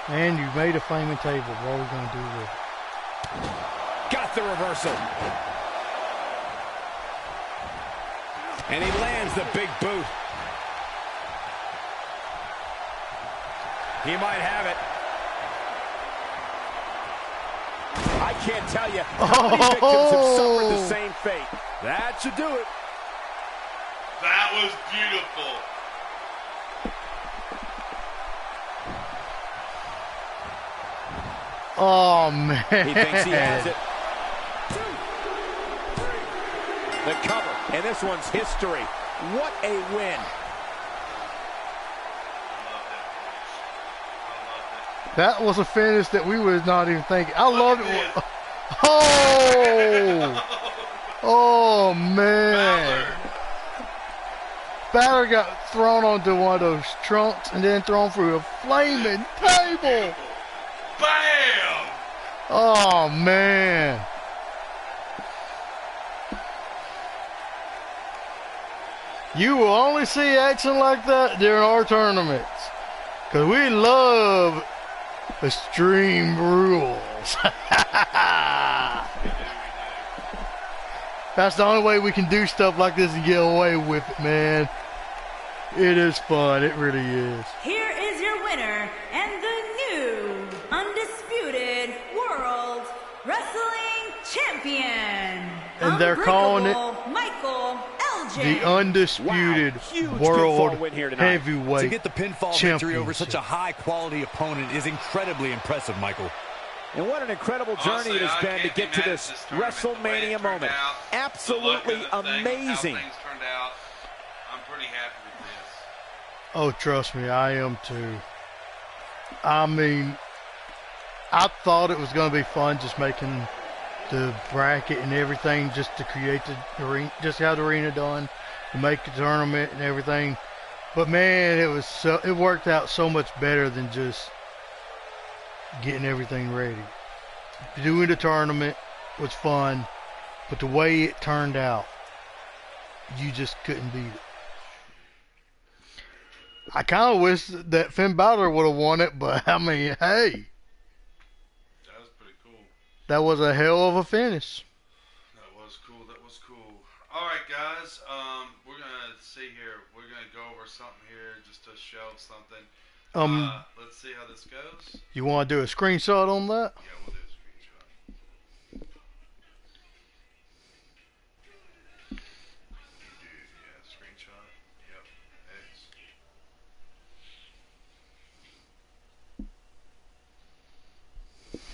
And you made a flaming table. What are we going to do with it? Got the reversal. And he lands the big boot. He might have it. I can't tell you how many victims have suffered the same fate. That should do it. That was beautiful. Oh, man. He thinks he has it. The cover, and this one's history. What a win. That was a finish that we was not even thinking. I loved it. Oh! Oh, man. Balor got thrown onto one of those trunks and then thrown through a flaming table. Bam! Oh, man. You will only see action like that during our tournaments. Because we love Extreme Rules. That's the only way we can do stuff like this and get away with it, man. It is fun. It really is. Here is your winner and the new Undisputed World Wrestling Champion. And they're calling it Michael LJ. the Undisputed World Heavyweight To get the pinfall victory over such a high-quality opponent is incredibly impressive, Michael. And what an incredible journey it has been to get to this WrestleMania moment. Absolutely amazing. I'm pretty happy with this. Oh, trust me, I am too. I mean, I thought it was going to be fun just making the bracket and everything just to create the arena, just have the arena done, to make the tournament and everything. But man, it worked out so much better than just getting everything ready. Doing the tournament was fun, but the way it turned out, you just couldn't beat it. I kind of wish that Finn Balor would have won it, but I mean, hey. That was pretty cool. That was a hell of a finish. That was cool. That was cool. Alright, guys. We're going to see here. We're going to go over something here just to show something. Let's see how this goes. You want to do a screenshot on that? Yeah, we'll do a screenshot. Yeah, screenshot. Yep. X.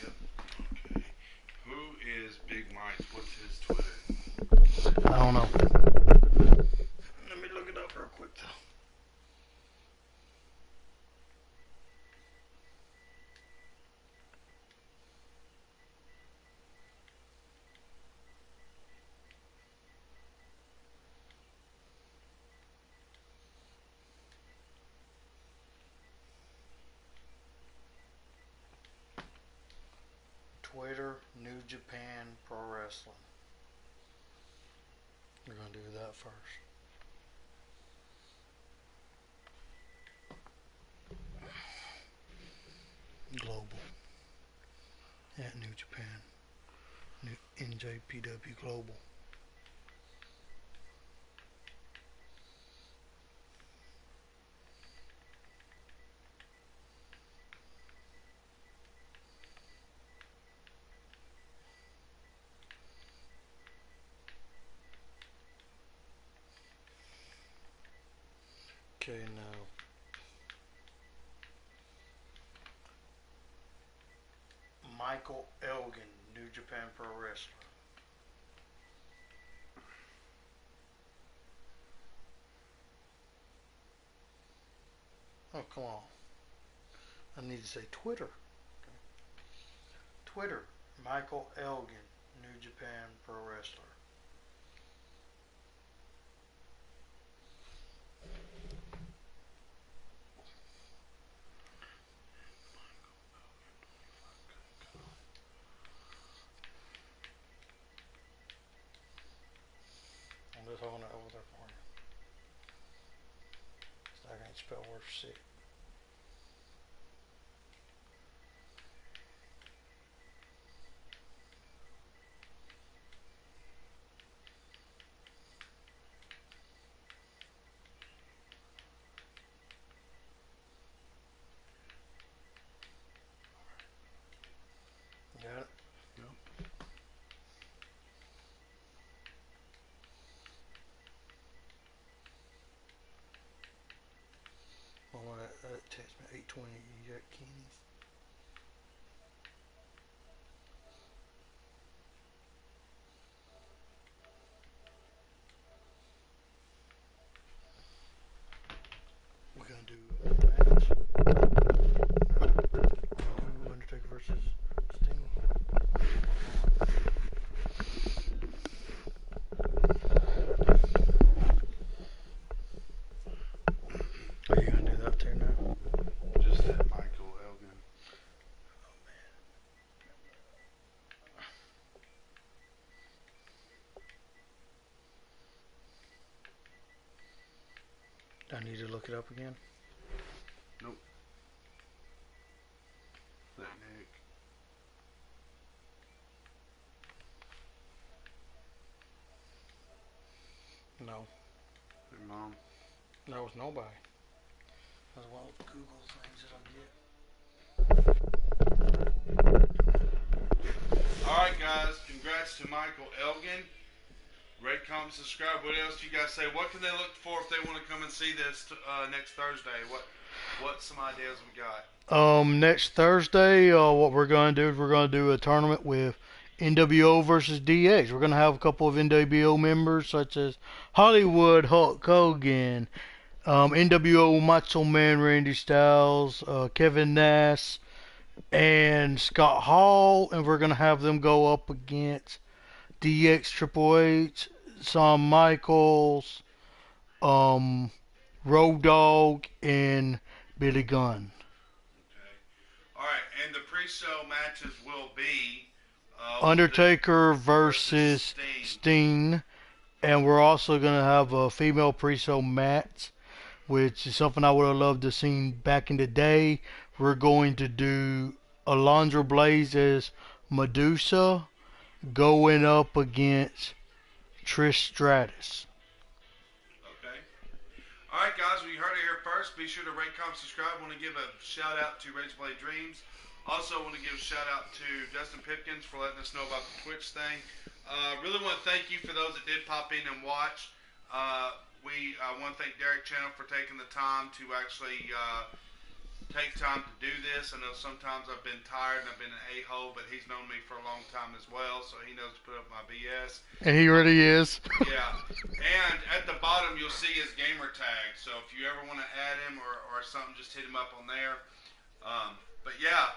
Yep. Okay. Who is Big Mike? What's his Twitter? I don't know. Let me look it up real quick though. Twitter, New Japan Pro Wrestling. We're going to do that first. Global. At New Japan. New NJPW Global. Okay, now Michael Elgin, New Japan Pro Wrestler. Oh, come on. I need to say Twitter. Okay. Twitter, Michael Elgin, New Japan Pro Wrestler. I'm just holding it over there for you. So I can't spell word sick. Got it? Yep. Well, that text me 820. You got Kenny's. We're gonna do a match. Do Undertaker versus Sting. Are you gonna do that too now? Just that Michael Elgin. I need to look it up again. Nope. That Nick. No, Hey, Mom. there was nobody. That's one of the Google things that I get. Alright, guys. Congrats to Michael Elgin. Rate, comment, subscribe. What else do you guys say? What can they look for if they want to come and see this next Thursday? What's some ideas we got? Next Thursday, what we're gonna do is we're gonna do a tournament with NWO versus DX. We're gonna have a couple of NWO members such as Hollywood Hulk Hogan, NWO Macho Man Randy Styles, Kevin Nash, and Scott Hall, and we're gonna have them go up against DX, Triple H, Shawn Michaels, Road Dogg, and Billy Gunn. Okay. Alright, and the pre-show matches will be Undertaker versus Sting. And we're also going to have a female pre-show match, which is something I would have loved to see back in the day. We're going to do RazrBlaDeDreams as Medusa going up against Trish Stratus. Okay. All right, guys. Well, you heard it here first. Be sure to rate, comment, subscribe. Want to give a shout out to RazrBlaDeDreams. Also, want to give a shout out to Dustin Pipkins for letting us know about the Twitch thing. Really want to thank you for those that did pop in and watch. We want to thank Derek Channel for taking the time to actually take time to do this. I know sometimes I've been tired and I've been an a-hole, but he's known me for a long time as well, so he knows to put up my BS. And he really is. Yeah. And at the bottom, you'll see his gamer tag. So if you ever want to add him or something, just hit him up on there. But yeah.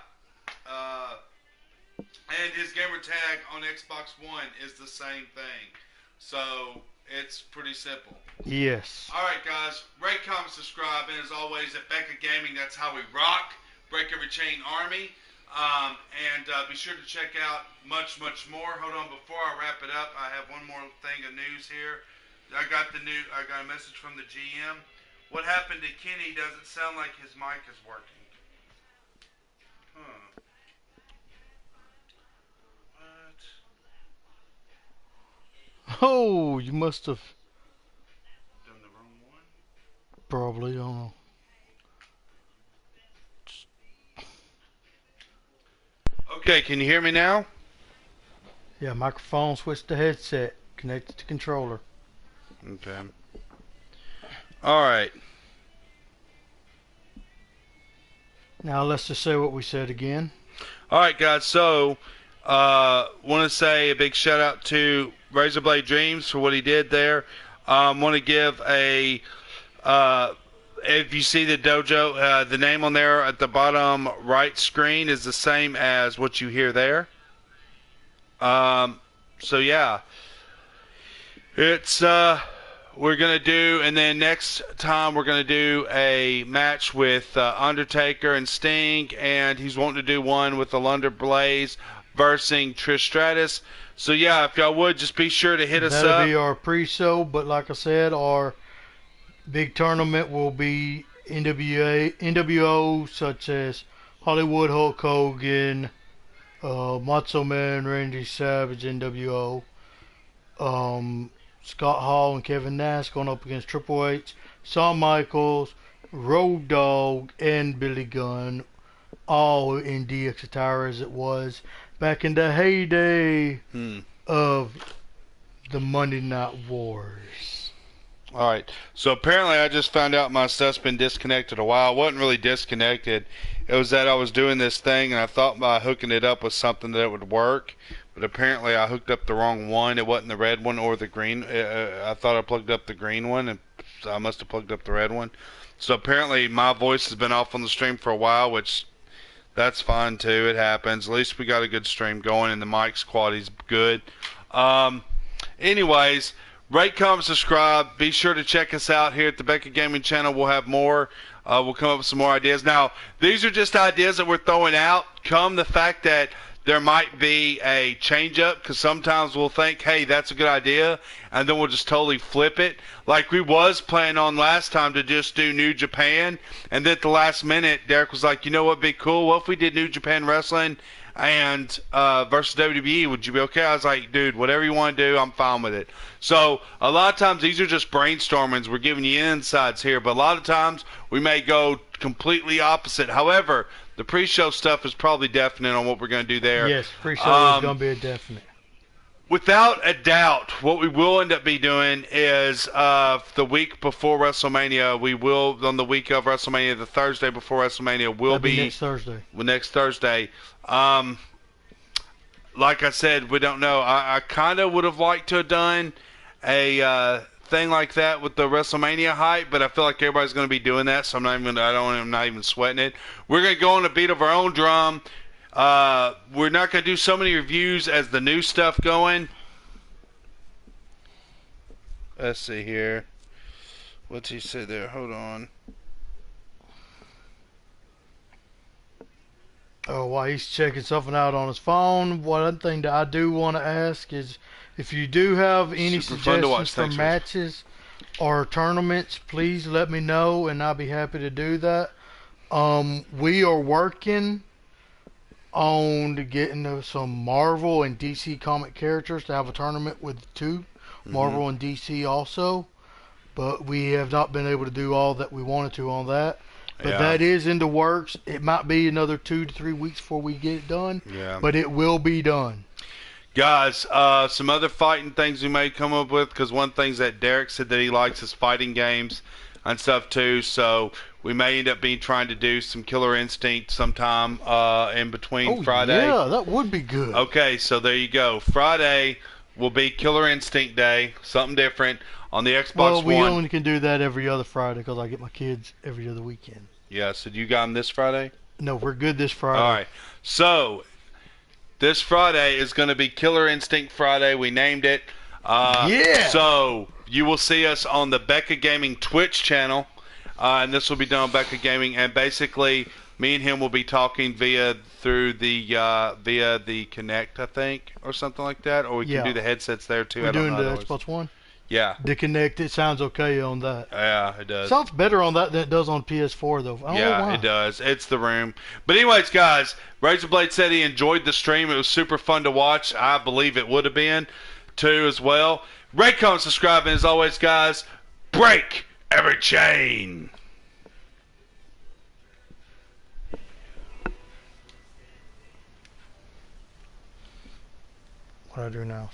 And his gamer tag on Xbox One is the same thing. So it's pretty simple. Yes. All right, guys. Rate, comment, subscribe. And as always, at Becca Gaming, that's how we rock. Break Every Chain Army. And be sure to check out much, much more. Hold on, before I wrap it up, I have one more thing of news here. I got a message from the GM. What happened to Kenny doesn't sound like his mic is working. Huh. What? Oh, you must have Done the wrong one? probably, I don't know. Okay, can you hear me now? Yeah, microphone, switch to headset, connected to controller. Okay. All right. Now let's just say what we said again. All right, guys. So, want to say a big shout out to RazrBlaDeDreams for what he did there. Want to give a if you see the dojo, the name on there at the bottom right screen is the same as what you hear there. So yeah, it's we're gonna do, and then next time we're gonna do a match with Undertaker and Sting, and he's wanting to do one with the London Blaze versus Trish Stratus. So yeah, if y'all would just be sure to hit us That'll up. be our pre-show, but like I said, our big tournament will be NWO, such as Hollywood Hulk Hogan, Macho Man, Randy Savage, NWO, Scott Hall and Kevin Nash going up against Triple H, Shawn Michaels, Road Dogg, and Billy Gunn, all in DX attire as it was back in the heyday of the Monday Night Wars. All right. So apparently I just found out my stuff's been disconnected a while. It wasn't really disconnected. It was that I was doing this thing, and I thought by hooking it up with something that it would work. But apparently I hooked up the wrong one. It wasn't the red one or the green. I thought I plugged up the green one, and I must have plugged up the red one. So apparently my voice has been off on the stream for a while, which that's fine too. It happens. At least we got a good stream going, and the mic's quality's good. Anyways, rate, comment, subscribe. Be sure to check us out here at the Becca Gaming channel. We'll have more. We'll come up with some more ideas. Now, these are just ideas that we're throwing out. Come the fact that there might be a change-up, because sometimes we'll think, hey, that's a good idea, and then we'll just totally flip it. Like we was planning on last time to just do New Japan, and then at the last minute, Derek was like, you know what would be cool? What if we did New Japan Wrestling and versus WWE? Would you be okay? I was like, dude, whatever you want to do, I'm fine with it. So a lot of times these are just brainstormings. We're giving you insights here, but a lot of times we may go completely opposite. However, the pre-show stuff is probably definite on what we're going to do there. Yes, pre-show is going to be a definite. Without a doubt, what we will end up be doing is the week before WrestleMania, we will, on the week of WrestleMania, the Thursday before WrestleMania, will be next Thursday. Next Thursday. Like I said, we don't know. I kind of would have liked to have done a thing like that with the WrestleMania hype, but I feel like everybody's going to be doing that, so I'm not even sweating it. We're going to go on a beat of our own drum. We're not going to do so many reviews as the new stuff going. Let's see here. What's he say there? Hold on. Oh, while he's checking something out on his phone, one thing that I do want to ask is if you do have any suggestions for matches or tournaments, please let me know, and I'll be happy to do that. We are working on getting some Marvel and DC comic characters to have a tournament with 2 Marvel and DC also, but we have not been able to do all that we wanted to on that. But that is in the works. It might be another 2 to 3 weeks before we get it done, but it will be done. Guys, some other fighting things we may come up with, because one thing that Derek said that he likes is fighting games and stuff too, so we may end up trying to do some Killer Instinct sometime in between Friday. Yeah, that would be good. Okay, so there you go. Friday will be Killer Instinct Day, something different on the Xbox One. Well, we only can do that every other Friday because I get my kids every other weekend. Yeah, so do you got them this Friday? No, we're good this Friday. All right, so this Friday is going to be Killer Instinct Friday. We named it. So you will see us on the Becca Gaming Twitch channel, and this will be done on Becca Gaming. And basically, me and him will be talking via the Kinect, I think, or something like that. Or we can do the headsets there too. We're doing the Xbox One. Yeah. The Kinect, it sounds okay on that. Yeah, it does. Sounds better on that than it does on PS4, though. I don't know why. It does. It's the room. But anyways, guys, RazrBlade said he enjoyed the stream. It was super fun to watch. I believe it would have been, too, as well. Rate, comment, subscribe, and as always, guys, break every chain. What do I do now?